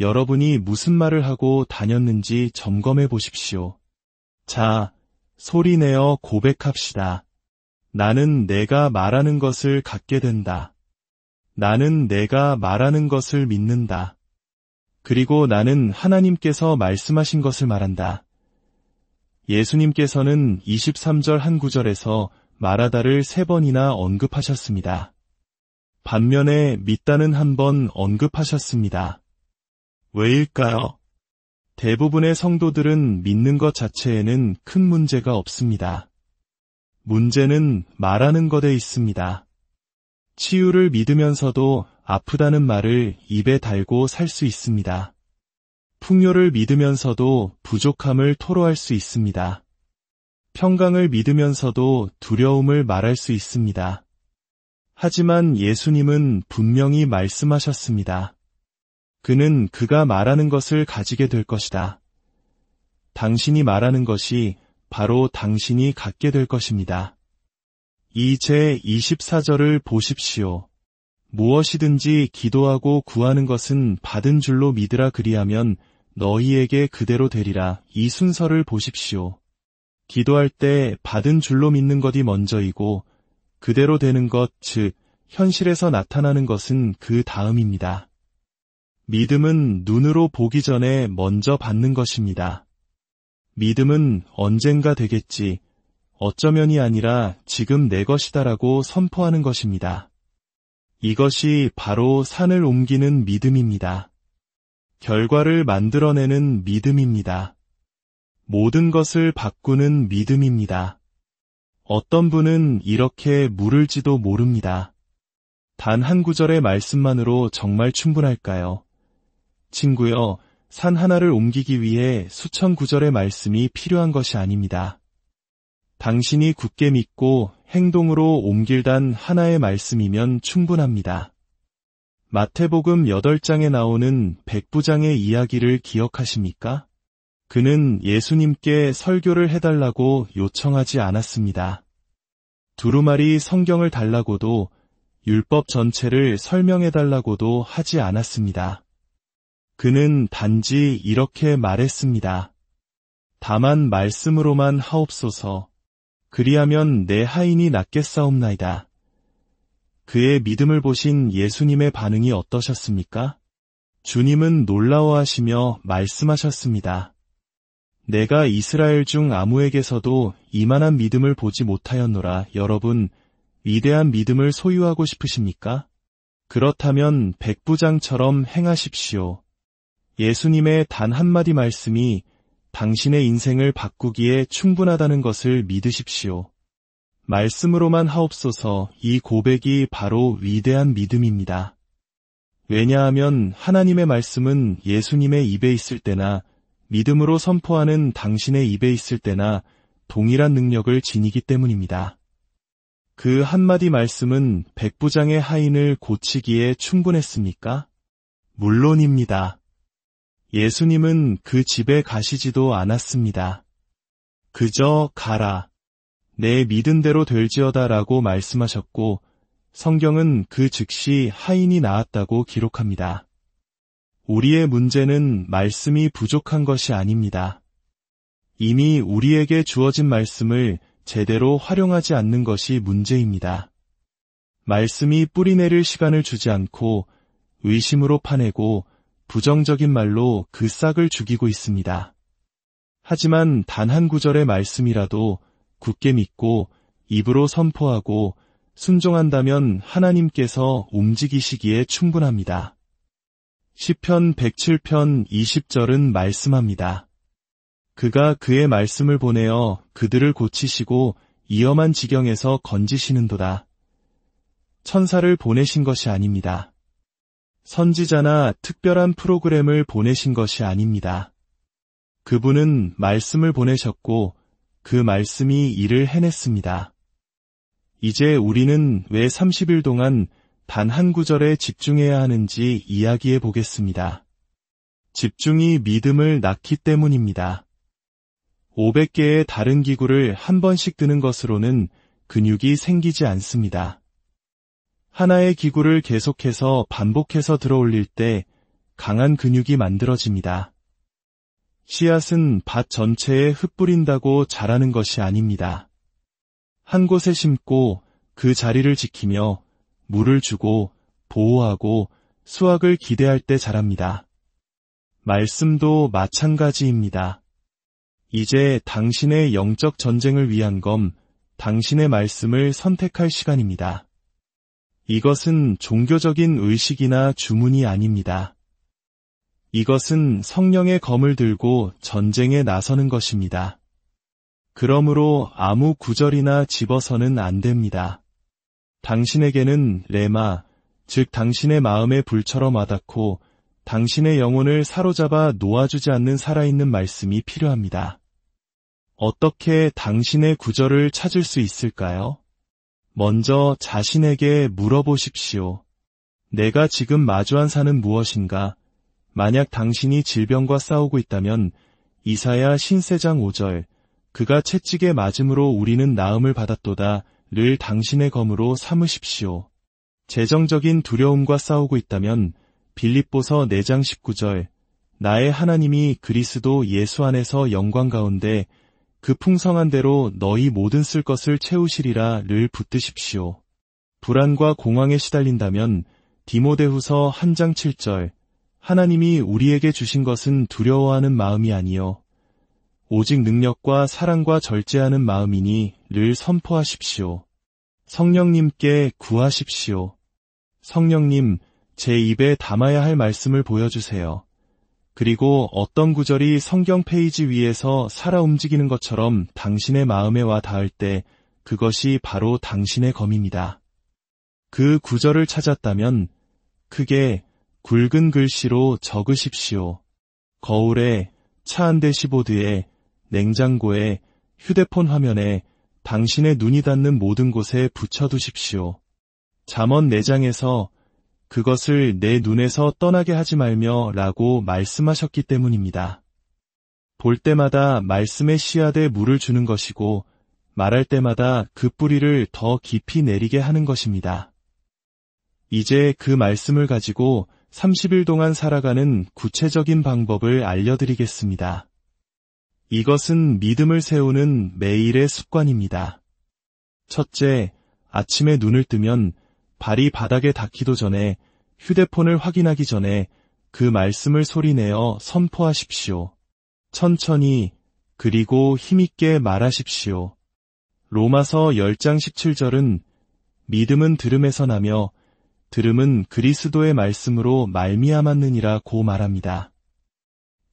여러분이 무슨 말을 하고 다녔는지 점검해 보십시오. 자, 소리내어 고백합시다. 나는 내가 말하는 것을 갖게 된다. 나는 내가 말하는 것을 믿는다. 그리고 나는 하나님께서 말씀하신 것을 말한다. 예수님께서는 23절 한 구절에서 말하다를 3번이나 언급하셨습니다. 반면에 믿다는 한 번 언급하셨습니다. 왜일까요? 대부분의 성도들은 믿는 것 자체에는 큰 문제가 없습니다. 문제는 말하는 것에 있습니다. 치유를 믿으면서도 아프다는 말을 입에 달고 살 수 있습니다. 풍요를 믿으면서도 부족함을 토로할 수 있습니다. 평강을 믿으면서도 두려움을 말할 수 있습니다. 하지만 예수님은 분명히 말씀하셨습니다. 그는 그가 말하는 것을 가지게 될 것이다. 당신이 말하는 것이 바로 당신이 갖게 될 것입니다. 이 제24절을 보십시오. 무엇이든지 기도하고 구하는 것은 받은 줄로 믿으라 그리하면 너희에게 그대로 되리라. 이 순서를 보십시오. 기도할 때 받은 줄로 믿는 것이 먼저이고 그대로 되는 것, 즉 현실에서 나타나는 것은 그 다음입니다. 믿음은 눈으로 보기 전에 먼저 받는 것입니다. 믿음은 언젠가 되겠지, 어쩌면이 아니라 지금 내 것이다라고 선포하는 것입니다. 이것이 바로 산을 옮기는 믿음입니다. 결과를 만들어내는 믿음입니다. 모든 것을 바꾸는 믿음입니다. 어떤 분은 이렇게 물을지도 모릅니다. 단 한 구절의 말씀만으로 정말 충분할까요? 친구여, 산 하나를 옮기기 위해 수천 구절의 말씀이 필요한 것이 아닙니다. 당신이 굳게 믿고 행동으로 옮길 단 하나의 말씀이면 충분합니다. 마태복음 8장에 나오는 백부장의 이야기를 기억하십니까? 그는 예수님께 설교를 해달라고 요청하지 않았습니다. 두루마리 성경을 달라고도 율법 전체를 설명해달라고도 하지 않았습니다. 그는 단지 이렇게 말했습니다. 다만 말씀으로만 하옵소서. 그리하면 내 하인이 낫겠사옵나이다. 그의 믿음을 보신 예수님의 반응이 어떠셨습니까? 주님은 놀라워하시며 말씀하셨습니다. 내가 이스라엘 중 아무에게서도 이만한 믿음을 보지 못하였노라. 여러분, 위대한 믿음을 소유하고 싶으십니까? 그렇다면 백부장처럼 행하십시오. 예수님의 단 한마디 말씀이 당신의 인생을 바꾸기에 충분하다는 것을 믿으십시오. 말씀으로만 하옵소서. 이 고백이 바로 위대한 믿음입니다. 왜냐하면 하나님의 말씀은 예수님의 입에 있을 때나 믿음으로 선포하는 당신의 입에 있을 때나 동일한 능력을 지니기 때문입니다. 그 한마디 말씀은 백부장의 하인을 고치기에 충분했습니까? 물론입니다. 예수님은 그 집에 가시지도 않았습니다. 그저 가라. 내 믿은 대로 될지어다 라고 말씀하셨고 성경은 그 즉시 하인이 나았다고 기록합니다. 우리의 문제는 말씀이 부족한 것이 아닙니다. 이미 우리에게 주어진 말씀을 제대로 활용하지 않는 것이 문제입니다. 말씀이 뿌리내릴 시간을 주지 않고 의심으로 파내고 부정적인 말로 그 싹을 죽이고 있습니다. 하지만 단 한 구절의 말씀이라도 굳게 믿고 입으로 선포하고 순종한다면 하나님께서 움직이시기에 충분합니다. 시편 107편 20절은 말씀합니다. 그가 그의 말씀을 보내어 그들을 고치시고 위험한 지경에서 건지시는도다. 천사를 보내신 것이 아닙니다. 선지자나 특별한 프로그램을 보내신 것이 아닙니다. 그분은 말씀을 보내셨고 그 말씀이 일을 해냈습니다. 이제 우리는 왜 30일 동안 단 한 구절에 집중해야 하는지 이야기해 보겠습니다. 집중이 믿음을 낳기 때문입니다. 500개의 다른 기구를 한 번씩 드는 것으로는 근육이 생기지 않습니다. 하나의 기구를 계속해서 반복해서 들어올릴 때 강한 근육이 만들어집니다. 씨앗은 밭 전체에 흩뿌린다고 자라는 것이 아닙니다. 한 곳에 심고 그 자리를 지키며 물을 주고 보호하고 수확을 기대할 때 자랍니다. 말씀도 마찬가지입니다. 이제 당신의 영적 전쟁을 위한 검, 당신의 말씀을 선택할 시간입니다. 이것은 종교적인 의식이나 주문이 아닙니다. 이것은 성령의 검을 들고 전쟁에 나서는 것입니다. 그러므로 아무 구절이나 집어서는 안 됩니다. 당신에게는 레마, 즉 당신의 마음의 불처럼 와닿고 당신의 영혼을 사로잡아 놓아주지 않는 살아있는 말씀이 필요합니다. 어떻게 당신의 구절을 찾을 수 있을까요? 먼저 자신에게 물어보십시오. 내가 지금 마주한 산은 무엇인가? 만약 당신이 질병과 싸우고 있다면 이사야 신세장 5절 그가 채찍에 맞음으로 우리는 나음을 받았도다 를 당신의 검으로 삼으십시오. 재정적인 두려움과 싸우고 있다면 빌립보서 4장 19절 나의 하나님이 그리스도 예수 안에서 영광 가운데 그 풍성한 대로 너희 모든 쓸 것을 채우시리라 를 붙드십시오. 불안과 공황에 시달린다면 디모데후서 1장 7절 하나님이 우리에게 주신 것은 두려워하는 마음이 아니요 오직 능력과 사랑과 절제하는 마음이니 를 선포하십시오. 성령님께 구하십시오. 성령님, 제 입에 담아야 할 말씀을 보여주세요. 그리고 어떤 구절이 성경 페이지 위에서 살아 움직이는 것처럼 당신의 마음에 와 닿을 때 그것이 바로 당신의 검입니다. 그 구절을 찾았다면 크게 굵은 글씨로 적으십시오. 거울에, 차 한 대시보드에, 냉장고에, 휴대폰 화면에, 당신의 눈이 닿는 모든 곳에 붙여두십시오. 잠언 4장에서 그것을 내 눈에서 떠나게 하지 말며 라고 말씀하셨기 때문입니다. 볼 때마다 말씀의 씨앗에 물을 주는 것이고 말할 때마다 그 뿌리를 더 깊이 내리게 하는 것입니다. 이제 그 말씀을 가지고 30일 동안 살아가는 구체적인 방법을 알려드리겠습니다. 이것은 믿음을 세우는 매일의 습관입니다. 첫째, 아침에 눈을 뜨면 발이 바닥에 닿기도 전에 휴대폰을 확인하기 전에 그 말씀을 소리내어 선포하십시오. 천천히 그리고 힘있게 말하십시오. 로마서 10장 17절은 믿음은 들음에서 나며 들음은 그리스도의 말씀으로 말미암았느니라고 말합니다.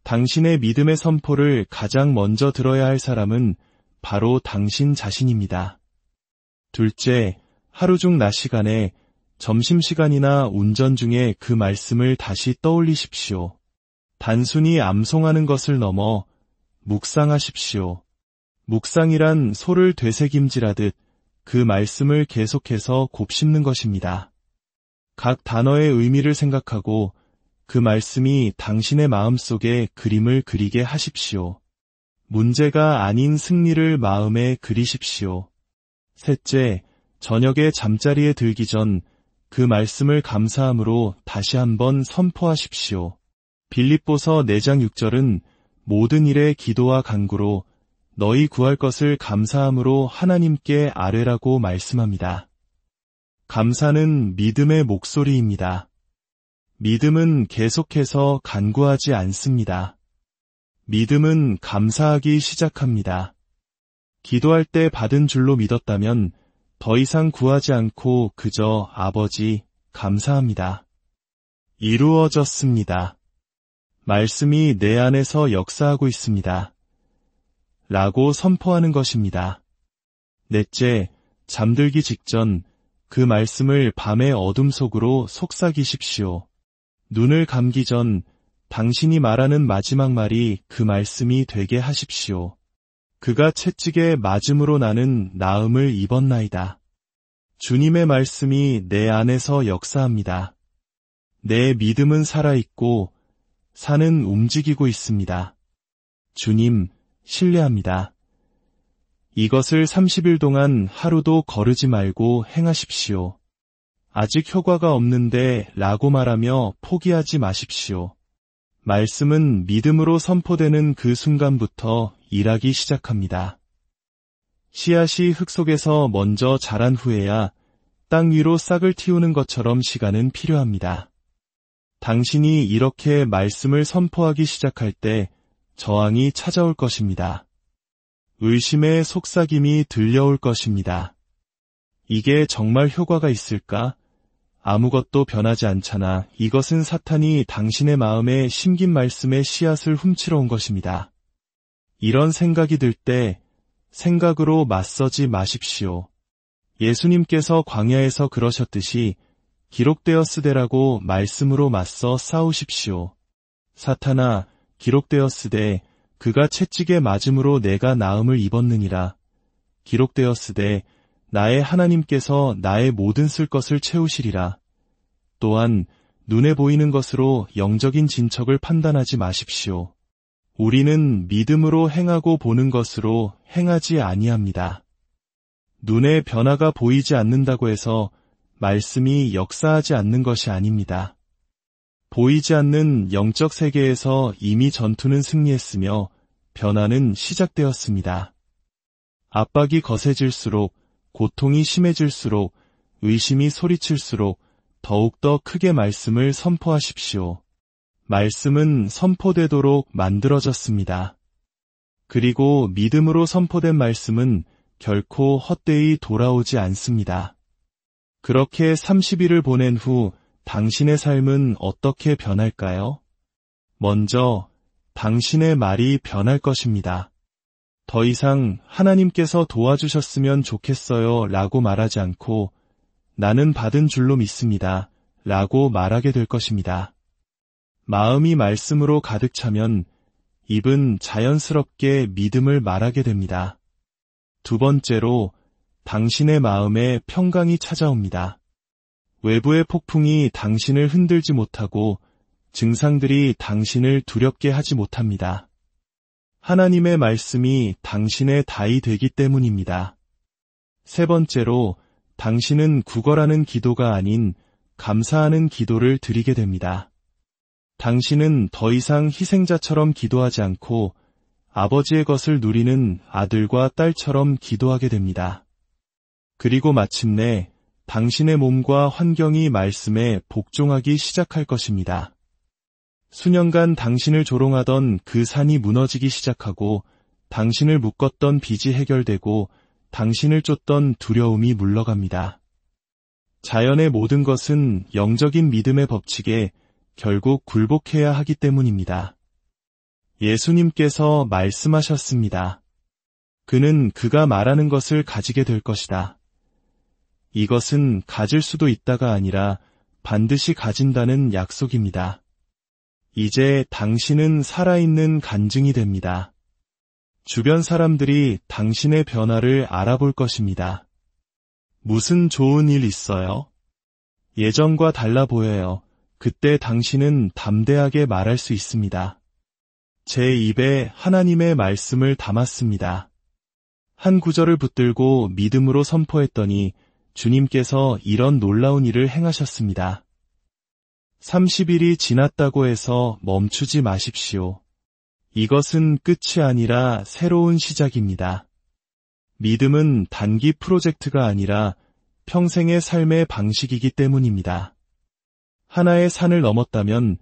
당신의 믿음의 선포를 가장 먼저 들어야 할 사람은 바로 당신 자신입니다. 둘째, 하루 중 낮 시간에 점심시간이나 운전 중에 그 말씀을 다시 떠올리십시오. 단순히 암송하는 것을 넘어 묵상하십시오. 묵상이란 소를 되새김질하듯 그 말씀을 계속해서 곱씹는 것입니다. 각 단어의 의미를 생각하고 그 말씀이 당신의 마음속에 그림을 그리게 하십시오. 문제가 아닌 승리를 마음에 그리십시오. 셋째, 저녁에 잠자리에 들기 전 그 말씀을 감사함으로 다시 한번 선포하십시오. 빌립보서 4장 6절은 모든 일에 기도와 간구로 너희 구할 것을 감사함으로 하나님께 아뢰라고 말씀합니다. 감사는 믿음의 목소리입니다. 믿음은 계속해서 간구하지 않습니다. 믿음은 감사하기 시작합니다. 기도할 때 받은 줄로 믿었다면 더 이상 구하지 않고 그저 아버지, 감사합니다. 이루어졌습니다. 말씀이 내 안에서 역사하고 있습니다. 라고 선포하는 것입니다. 넷째, 잠들기 직전 그 말씀을 밤의 어둠 속으로 속삭이십시오. 눈을 감기 전 당신이 말하는 마지막 말이 그 말씀이 되게 하십시오. 그가 채찍에 맞음으로 나는 나음을 입었나이다. 주님의 말씀이 내 안에서 역사합니다. 내 믿음은 살아있고 산은 움직이고 있습니다. 주님, 신뢰합니다. 이것을 30일 동안 하루도 거르지 말고 행하십시오. 아직 효과가 없는데 라고 말하며 포기하지 마십시오. 말씀은 믿음으로 선포되는 그 순간부터 일하기 시작합니다. 씨앗이 흙 속에서 먼저 자란 후에야 땅 위로 싹을 틔우는 것처럼 시간은 필요합니다. 당신이 이렇게 말씀을 선포하기 시작할 때 저항이 찾아올 것입니다. 의심의 속삭임이 들려올 것입니다. 이게 정말 효과가 있을까? 아무것도 변하지 않잖아. 이것은 사탄이 당신의 마음에 심긴 말씀의 씨앗을 훔치러 온 것입니다. 이런 생각이 들 때 생각으로 맞서지 마십시오. 예수님께서 광야에서 그러셨듯이 기록되었으되라고 말씀으로 맞서 싸우십시오. 사탄아, 기록되었으되 그가 채찍에 맞음으로 내가 나음을 입었느니라. 기록되었으되 나의 하나님께서 나의 모든 쓸 것을 채우시리라. 또한 눈에 보이는 것으로 영적인 진척을 판단하지 마십시오. 우리는 믿음으로 행하고 보는 것으로 행하지 아니합니다. 눈에 변화가 보이지 않는다고 해서 말씀이 역사하지 않는 것이 아닙니다. 보이지 않는 영적 세계에서 이미 전투는 승리했으며 변화는 시작되었습니다. 압박이 거세질수록, 고통이 심해질수록, 의심이 소리칠수록 더욱더 크게 말씀을 선포하십시오. 말씀은 선포되도록 만들어졌습니다. 그리고 믿음으로 선포된 말씀은 결코 헛되이 돌아오지 않습니다. 그렇게 30일을 보낸 후 당신의 삶은 어떻게 변할까요? 먼저 당신의 말이 변할 것입니다. 더 이상 하나님께서 도와주셨으면 좋겠어요 라고 말하지 않고 나는 받은 줄로 믿습니다 라고 말하게 될 것입니다. 마음이 말씀으로 가득 차면 입은 자연스럽게 믿음을 말하게 됩니다. 두 번째로 당신의 마음에 평강이 찾아옵니다. 외부의 폭풍이 당신을 흔들지 못하고 증상들이 당신을 두렵게 하지 못합니다. 하나님의 말씀이 당신의 다이 되기 때문입니다. 세 번째로 당신은 구걸하는 기도가 아닌 감사하는 기도를 드리게 됩니다. 당신은 더 이상 희생자처럼 기도하지 않고 아버지의 것을 누리는 아들과 딸처럼 기도하게 됩니다. 그리고 마침내 당신의 몸과 환경이 말씀에 복종하기 시작할 것입니다. 수년간 당신을 조롱하던 그 산이 무너지기 시작하고 당신을 묶었던 빚이 해결되고 당신을 쫓던 두려움이 물러갑니다. 자연의 모든 것은 영적인 믿음의 법칙에 결국 굴복해야 하기 때문입니다. 예수님께서 말씀하셨습니다. 그는 그가 말하는 것을 가지게 될 것이다. 이것은 가질 수도 있다가 아니라 반드시 가진다는 약속입니다. 이제 당신은 살아있는 간증이 됩니다. 주변 사람들이 당신의 변화를 알아볼 것입니다. 무슨 좋은 일 있어요? 예전과 달라 보여요. 그때 당신은 담대하게 말할 수 있습니다. 제 입에 하나님의 말씀을 담았습니다. 한 구절을 붙들고 믿음으로 선포했더니 주님께서 이런 놀라운 일을 행하셨습니다. 30일이 지났다고 해서 멈추지 마십시오. 이것은 끝이 아니라 새로운 시작입니다. 믿음은 단기 프로젝트가 아니라 평생의 삶의 방식이기 때문입니다. 하나의 산을 넘었다면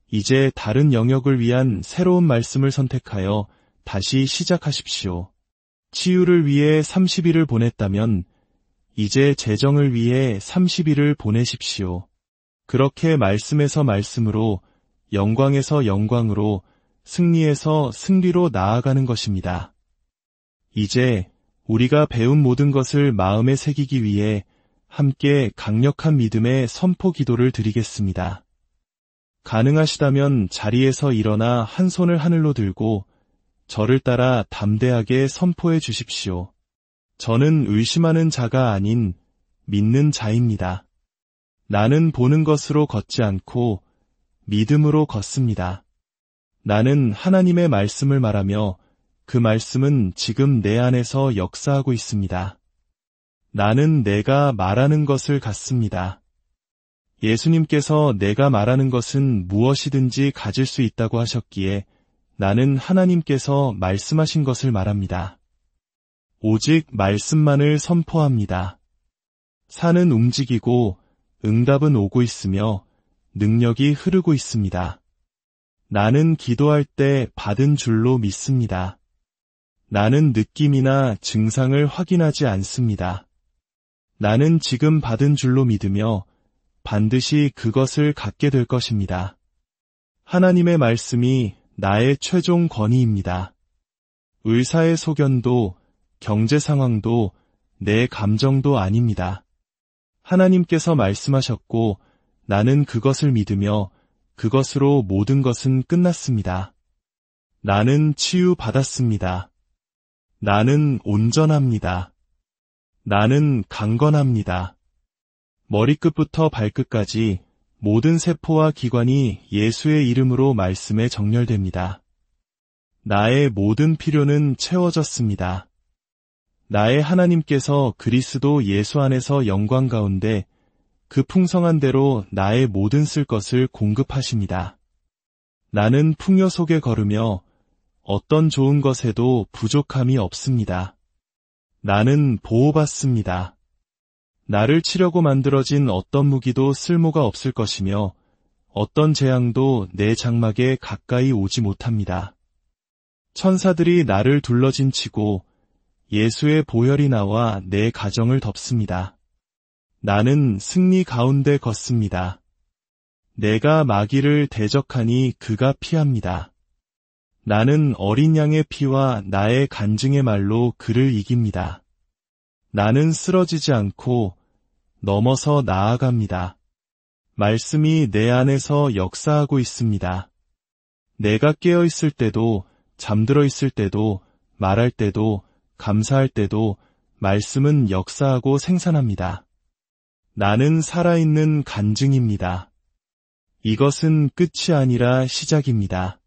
이제 다른 영역을 위한 새로운 말씀을 선택하여 다시 시작하십시오. 치유를 위해 30일을 보냈다면 이제 재정을 위해 30일을 보내십시오. 그렇게 말씀에서 말씀으로, 영광에서 영광으로, 승리에서 승리로 나아가는 것입니다. 이제 우리가 배운 모든 것을 마음에 새기기 위해 함께 강력한 믿음의 선포 기도를 드리겠습니다. 가능하시다면 자리에서 일어나 한 손을 하늘로 들고 저를 따라 담대하게 선포해 주십시오. 저는 의심하는 자가 아닌 믿는 자입니다. 나는 보는 것으로 걷지 않고 믿음으로 걷습니다. 나는 하나님의 말씀을 말하며 그 말씀은 지금 내 안에서 역사하고 있습니다. 나는 내가 말하는 것을 갖습니다. 예수님께서 내가 말하는 것은 무엇이든지 가질 수 있다고 하셨기에 나는 하나님께서 말씀하신 것을 말합니다. 오직 말씀만을 선포합니다. 산은 움직이고 응답은 오고 있으며 능력이 흐르고 있습니다. 나는 기도할 때 받은 줄로 믿습니다. 나는 느낌이나 증상을 확인하지 않습니다. 나는 지금 받은 줄로 믿으며 반드시 그것을 갖게 될 것입니다. 하나님의 말씀이 나의 최종 권위입니다. 의사의 소견도, 경제 상황도, 내 감정도 아닙니다. 하나님께서 말씀하셨고 나는 그것을 믿으며 그것으로 모든 것은 끝났습니다. 나는 치유받았습니다. 나는 온전합니다. 나는 강건합니다. 머리끝부터 발끝까지 모든 세포와 기관이 예수의 이름으로 말씀에 정렬됩니다. 나의 모든 필요는 채워졌습니다. 나의 하나님께서 그리스도 예수 안에서 영광 가운데 그 풍성한 대로 나의 모든 쓸 것을 공급하십니다. 나는 풍요 속에 걸으며 어떤 좋은 것에도 부족함이 없습니다. 나는 보호받습니다. 나를 치려고 만들어진 어떤 무기도 쓸모가 없을 것이며 어떤 재앙도 내 장막에 가까이 오지 못합니다. 천사들이 나를 둘러진치고 예수의 보혈이 나와 내 가정을 덮습니다. 나는 승리 가운데 걷습니다. 내가 마귀를 대적하니 그가 피합니다. 나는 어린 양의 피와 나의 간증의 말로 그를 이깁니다. 나는 쓰러지지 않고 넘어서 나아갑니다. 말씀이 내 안에서 역사하고 있습니다. 내가 깨어 있을 때도, 잠들어 있을 때도, 말할 때도, 감사할 때도 말씀은 역사하고 생산합니다. 나는 살아있는 간증입니다. 이것은 끝이 아니라 시작입니다.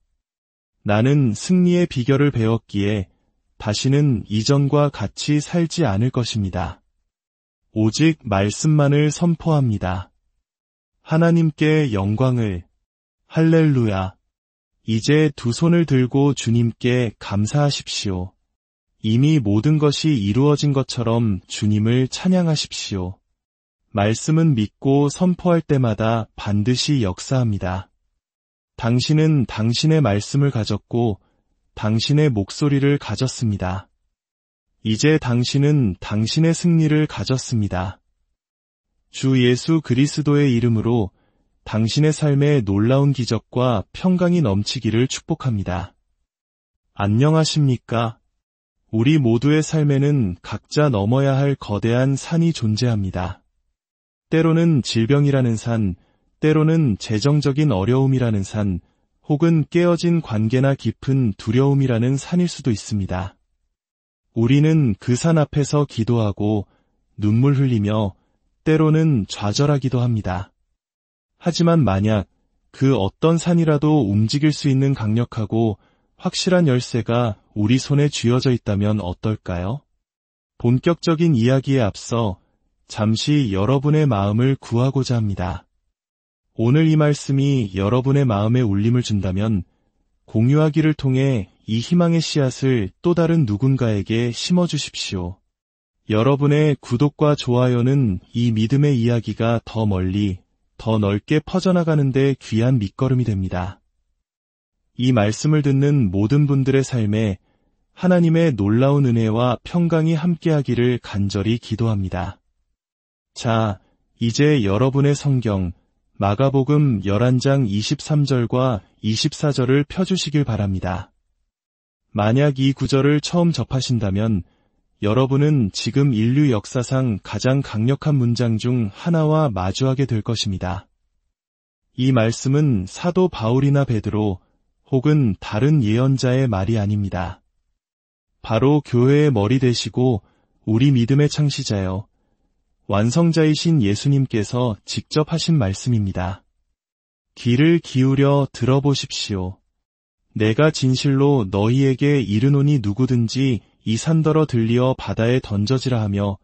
나는 승리의 비결을 배웠기에 다시는 이전과 같이 살지 않을 것입니다. 오직 말씀만을 선포합니다. 하나님께 영광을. 할렐루야. 이제 두 손을 들고 주님께 감사하십시오. 이미 모든 것이 이루어진 것처럼 주님을 찬양하십시오. 말씀은 믿고 선포할 때마다 반드시 역사합니다. 당신은 당신의 말씀을 가졌고 당신의 목소리를 가졌습니다. 이제 당신은 당신의 승리를 가졌습니다. 주 예수 그리스도의 이름으로 당신의 삶에 놀라운 기적과 평강이 넘치기를 축복합니다. 안녕하십니까? 우리 모두의 삶에는 각자 넘어야 할 거대한 산이 존재합니다. 때로는 질병이라는 산, 때로는 재정적인 어려움이라는 산, 혹은 깨어진 관계나 깊은 두려움이라는 산일 수도 있습니다. 우리는 그 산 앞에서 기도하고 눈물 흘리며 때로는 좌절하기도 합니다. 하지만 만약 그 어떤 산이라도 움직일 수 있는 강력하고 확실한 열쇠가 우리 손에 쥐어져 있다면 어떨까요? 본격적인 이야기에 앞서 잠시 여러분의 마음을 구하고자 합니다. 오늘 이 말씀이 여러분의 마음에 울림을 준다면 공유하기를 통해 이 희망의 씨앗을 또 다른 누군가에게 심어주십시오. 여러분의 구독과 좋아요는 이 믿음의 이야기가 더 멀리, 더 넓게 퍼져나가는 데 귀한 밑거름이 됩니다. 이 말씀을 듣는 모든 분들의 삶에 하나님의 놀라운 은혜와 평강이 함께하기를 간절히 기도합니다. 자, 이제 여러분의 성경 마가복음 11장 23절과 24절을 펴주시길 바랍니다. 만약 이 구절을 처음 접하신다면 여러분은 지금 인류 역사상 가장 강력한 문장 중 하나와 마주하게 될 것입니다. 이 말씀은 사도 바울이나 베드로 혹은 다른 예언자의 말이 아닙니다. 바로 교회의 머리 되시고 우리 믿음의 창시자여 완성자이신 예수님께서 직접 하신 말씀입니다. 귀를 기울여 들어보십시오. 내가 진실로 너희에게 이르노니 누구든지 이 산더러 들리어 바다에 던져지라 하며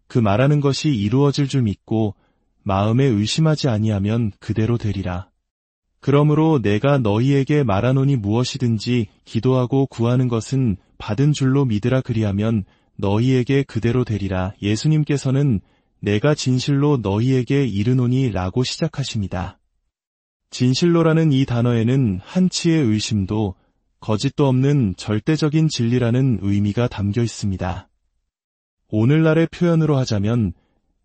그 말하는 것이 이루어질 줄 믿고 마음에 의심하지 아니하면 그대로 되리라. 그러므로 내가 너희에게 말하노니 무엇이든지 기도하고 구하는 것은 받은 줄로 믿으라 그리하면 너희에게 그대로 되리라. 예수님께서는 내가 진실로 너희에게 이르노니 라고 시작하십니다. 진실로라는 이 단어에는 한치의 의심도 거짓도 없는 절대적인 진리라는 의미가 담겨 있습니다. 오늘날의 표현으로 하자면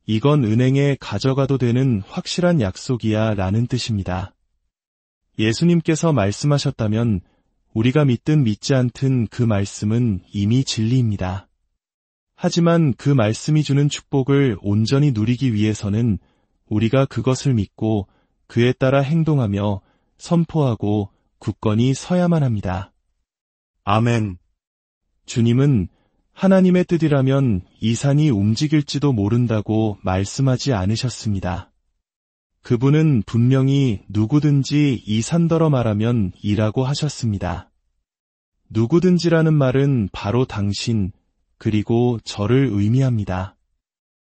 이건 은행에 가져가도 되는 확실한 약속이야 라는 뜻입니다. 예수님께서 말씀하셨다면 우리가 믿든 믿지 않든 그 말씀은 이미 진리입니다. 하지만 그 말씀이 주는 축복을 온전히 누리기 위해서는 우리가 그것을 믿고 그에 따라 행동하며 선포하고 굳건히 서야만 합니다. 아멘. 주님은 하나님의 뜻이라면 이 산이 움직일지도 모른다고 말씀하지 않으셨습니다. 그분은 분명히 누구든지 이 산더러 말하면 이라고 하셨습니다. 누구든지라는 말은 바로 당신, 그리고 저를 의미합니다.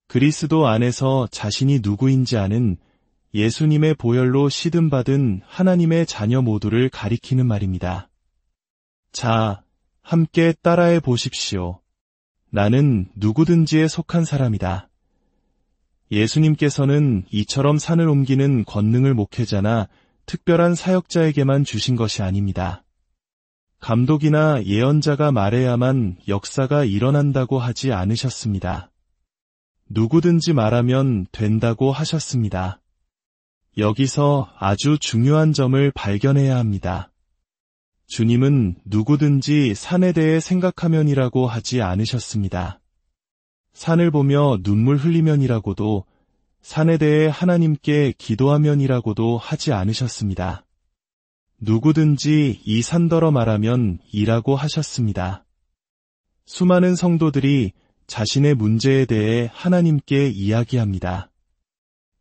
그리스도 안에서 자신이 누구인지 아는 예수님의 보혈로 시듬받은 하나님의 자녀 모두를 가리키는 말입니다. 자, 함께 따라해 보십시오. 나는 누구든지에 속한 사람이다. 예수님께서는 이처럼 산을 옮기는 권능을 목회자나 특별한 사역자에게만 주신 것이 아닙니다. 감독이나 예언자가 말해야만 역사가 일어난다고 하지 않으셨습니다. 누구든지 말하면 된다고 하셨습니다. 여기서 아주 중요한 점을 발견해야 합니다. 주님은 누구든지 산에 대해 생각하면이라고 하지 않으셨습니다. 산을 보며 눈물 흘리면이라고도, 산에 대해 하나님께 기도하면이라고도 하지 않으셨습니다. 누구든지 이 산더러 말하면 이라고 하셨습니다. 수많은 성도들이 자신의 문제에 대해 하나님께 이야기합니다.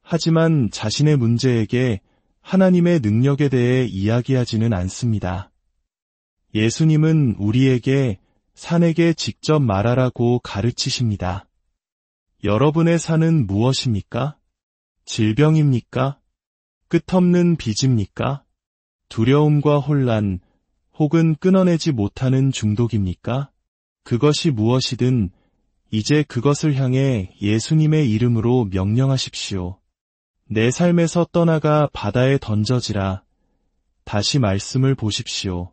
하지만 자신의 문제에게 하나님의 능력에 대해 이야기하지는 않습니다. 예수님은 우리에게 산에게 직접 말하라고 가르치십니다. 여러분의 산은 무엇입니까? 질병입니까? 끝없는 빚입니까? 두려움과 혼란, 혹은 끊어내지 못하는 중독입니까? 그것이 무엇이든 이제 그것을 향해 예수님의 이름으로 명령하십시오. 내 삶에서 떠나가 바다에 던져지라. 다시 말씀을 보십시오.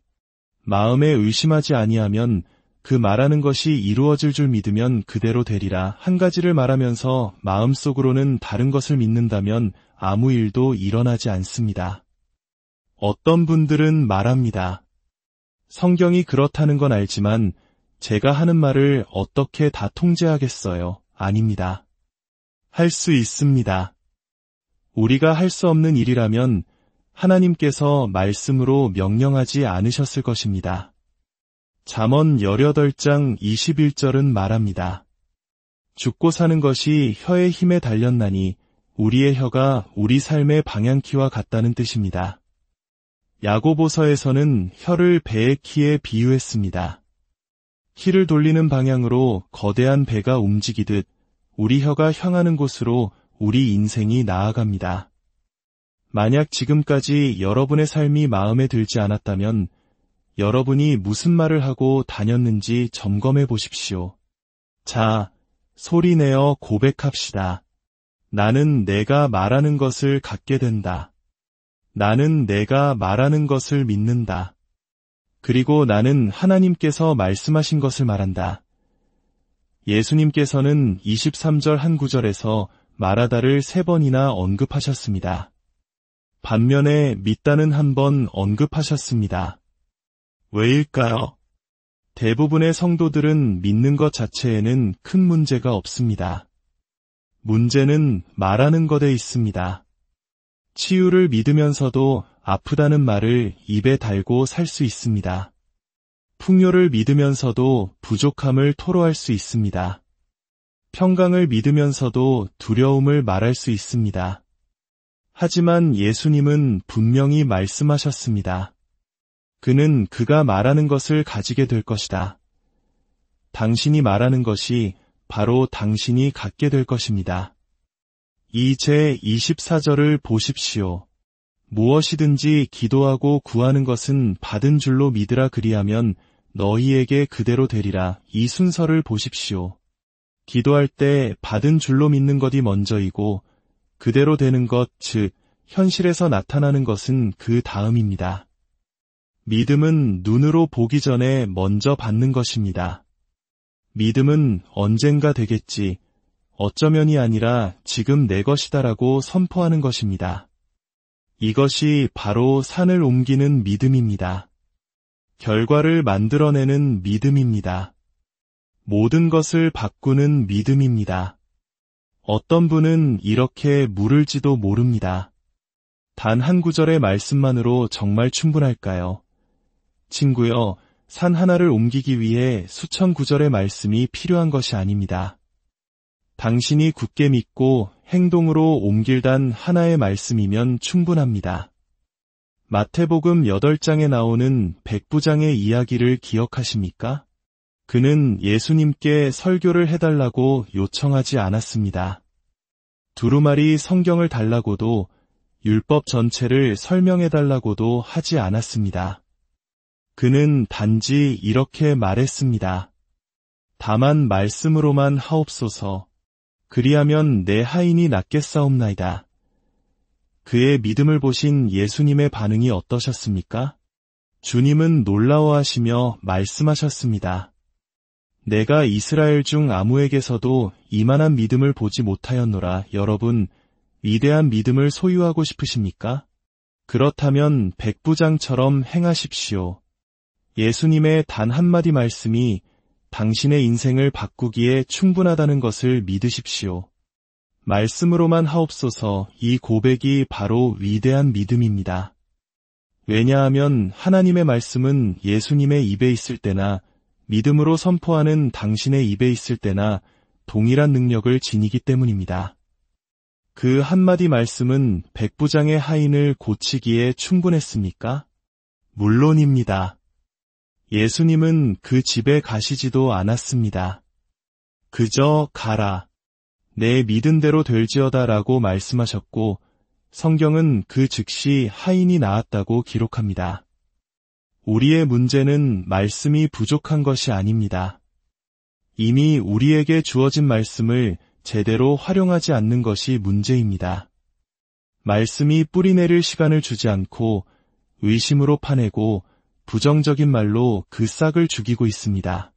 마음에 의심하지 아니하면 그 말하는 것이 이루어질 줄 믿으면 그대로 되리라. 한 가지를 말하면서 마음속으로는 다른 것을 믿는다면 아무 일도 일어나지 않습니다. 어떤 분들은 말합니다. 성경이 그렇다는 건 알지만 제가 하는 말을 어떻게 다 통제하겠어요? 아닙니다. 할 수 있습니다. 우리가 할 수 없는 일이라면 하나님께서 말씀으로 명령하지 않으셨을 것입니다. 잠언 18장 21절은 말합니다. 죽고 사는 것이 혀의 힘에 달렸나니 우리의 혀가 우리 삶의 방향키와 같다는 뜻입니다. 야고보서에서는 혀를 배의 키에 비유했습니다. 힐을 돌리는 방향으로 거대한 배가 움직이듯 우리 혀가 향하는 곳으로 우리 인생이 나아갑니다. 만약 지금까지 여러분의 삶이 마음에 들지 않았다면 여러분이 무슨 말을 하고 다녔는지 점검해 보십시오. 자, 소리내어 고백합시다. 나는 내가 말하는 것을 갖게 된다. 나는 내가 말하는 것을 믿는다. 그리고 나는 하나님께서 말씀하신 것을 말한다. 예수님께서는 23절 한 구절에서 말하다를 3번이나 언급하셨습니다. 반면에 믿다는 한 번 언급하셨습니다. 왜일까요? 대부분의 성도들은 믿는 것 자체에는 큰 문제가 없습니다. 문제는 말하는 것에 있습니다. 치유를 믿으면서도 아프다는 말을 입에 달고 살 수 있습니다. 풍요를 믿으면서도 부족함을 토로할 수 있습니다. 평강을 믿으면서도 두려움을 말할 수 있습니다. 하지만 예수님은 분명히 말씀하셨습니다. 그는 그가 말하는 것을 가지게 될 것이다. 당신이 말하는 것이 바로 당신이 갖게 될 것입니다. 이 제 24절을 보십시오. 무엇이든지 기도하고 구하는 것은 받은 줄로 믿으라 그리하면 너희에게 그대로 되리라. 이 순서를 보십시오. 기도할 때 받은 줄로 믿는 것이 먼저이고 그대로 되는 것, 즉 현실에서 나타나는 것은 그 다음입니다. 믿음은 눈으로 보기 전에 먼저 받는 것입니다. 믿음은 언젠가 되겠지, 어쩌면이 아니라 지금 내 것이다라고 선포하는 것입니다. 이것이 바로 산을 옮기는 믿음입니다. 결과를 만들어내는 믿음입니다. 모든 것을 바꾸는 믿음입니다. 어떤 분은 이렇게 물을지도 모릅니다. 단 한 구절의 말씀만으로 정말 충분할까요? 친구여, 산 하나를 옮기기 위해 수천 구절의 말씀이 필요한 것이 아닙니다. 당신이 굳게 믿고 행동으로 옮길 단 하나의 말씀이면 충분합니다. 마태복음 8장에 나오는 백부장의 이야기를 기억하십니까? 그는 예수님께 설교를 해달라고 요청하지 않았습니다. 두루마리 성경을 달라고도 율법 전체를 설명해달라고도 하지 않았습니다. 그는 단지 이렇게 말했습니다. 다만 말씀으로만 하옵소서. 그리하면 내 하인이 낫겠사옵나이다. 그의 믿음을 보신 예수님의 반응이 어떠셨습니까? 주님은 놀라워하시며 말씀하셨습니다. 내가 이스라엘 중 아무에게서도 이만한 믿음을 보지 못하였노라. 여러분, 위대한 믿음을 소유하고 싶으십니까? 그렇다면 백부장처럼 행하십시오. 예수님의 단 한마디 말씀이 당신의 인생을 바꾸기에 충분하다는 것을 믿으십시오. 말씀으로만 하옵소서. 이 고백이 바로 위대한 믿음입니다. 왜냐하면 하나님의 말씀은 예수님의 입에 있을 때나 믿음으로 선포하는 당신의 입에 있을 때나 동일한 능력을 지니기 때문입니다. 그 한마디 말씀은 백부장의 하인을 고치기에 충분했습니까? 물론입니다. 예수님은 그 집에 가시지도 않았습니다. 그저 가라. 내 믿은 대로 될지어다 라고 말씀하셨고 성경은 그 즉시 하인이 나았다고 기록합니다. 우리의 문제는 말씀이 부족한 것이 아닙니다. 이미 우리에게 주어진 말씀을 제대로 활용하지 않는 것이 문제입니다. 말씀이 뿌리내릴 시간을 주지 않고 의심으로 파내고 부정적인 말로 그 싹을 죽이고 있습니다.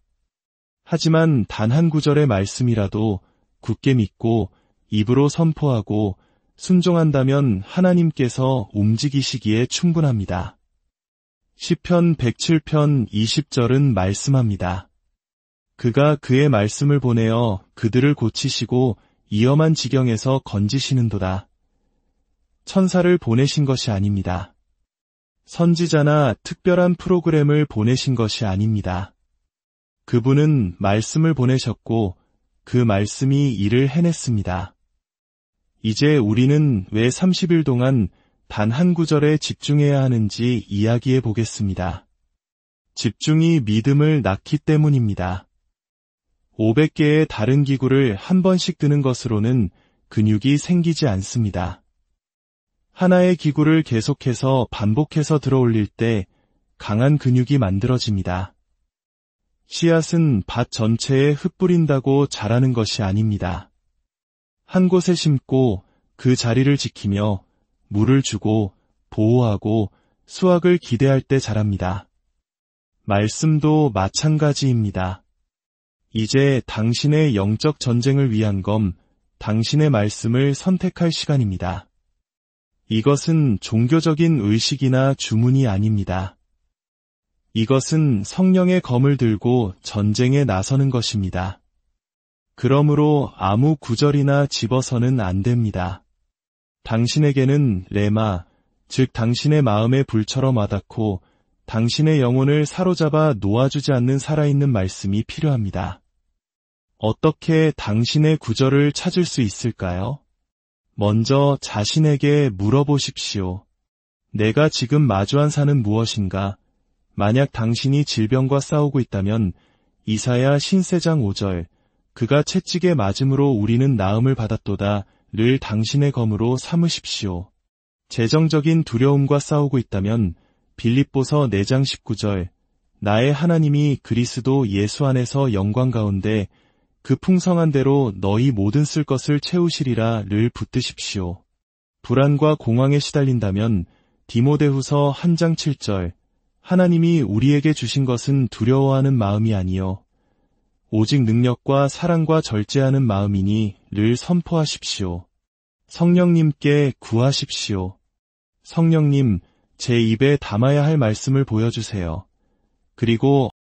하지만 단 한 구절의 말씀이라도 굳게 믿고 입으로 선포하고 순종한다면 하나님께서 움직이시기에 충분합니다. 시편 107편 20절은 말씀합니다. 그가 그의 말씀을 보내어 그들을 고치시고 위험한 지경에서 건지시는도다. 천사를 보내신 것이 아닙니다. 선지자나 특별한 프로그램을 보내신 것이 아닙니다. 그분은 말씀을 보내셨고 그 말씀이 일을 해냈습니다. 이제 우리는 왜 30일 동안 단 한 구절에 집중해야 하는지 이야기해 보겠습니다. 집중이 믿음을 낳기 때문입니다. 500개의 다른 기구를 한 번씩 드는 것으로는 근육이 생기지 않습니다. 하나의 기구를 계속해서 반복해서 들어올릴 때 강한 근육이 만들어집니다. 씨앗은 밭 전체에 흩뿌린다고 자라는 것이 아닙니다. 한 곳에 심고 그 자리를 지키며 물을 주고 보호하고 수확을 기대할 때 자랍니다. 말씀도 마찬가지입니다. 이제 당신의 영적 전쟁을 위한 검, 당신의 말씀을 선택할 시간입니다. 이것은 종교적인 의식이나 주문이 아닙니다. 이것은 성령의 검을 들고 전쟁에 나서는 것입니다. 그러므로 아무 구절이나 집어서는 안 됩니다. 당신에게는 레마, 즉 당신의 마음의 불처럼 와닿고 당신의 영혼을 사로잡아 놓아주지 않는 살아있는 말씀이 필요합니다. 어떻게 당신의 구절을 찾을 수 있을까요? 먼저 자신에게 물어보십시오. 내가 지금 마주한 산은 무엇인가? 만약 당신이 질병과 싸우고 있다면 이사야 신세장 5절 그가 채찍에 맞음으로 우리는 나음을 받았도다 를 당신의 검으로 삼으십시오. 재정적인 두려움과 싸우고 있다면 빌립보서 4장 19절 나의 하나님이 그리스도 예수 안에서 영광 가운데 그 풍성한 대로 너희 모든 쓸 것을 채우시리라 를 붙드십시오. 불안과 공황에 시달린다면 디모데후서 1장 7절 하나님이 우리에게 주신 것은 두려워하는 마음이 아니요 오직 능력과 사랑과 절제하는 마음이니 를 선포하십시오. 성령님께 구하십시오. 성령님, 제 입에 담아야 할 말씀을 보여주세요. 그리고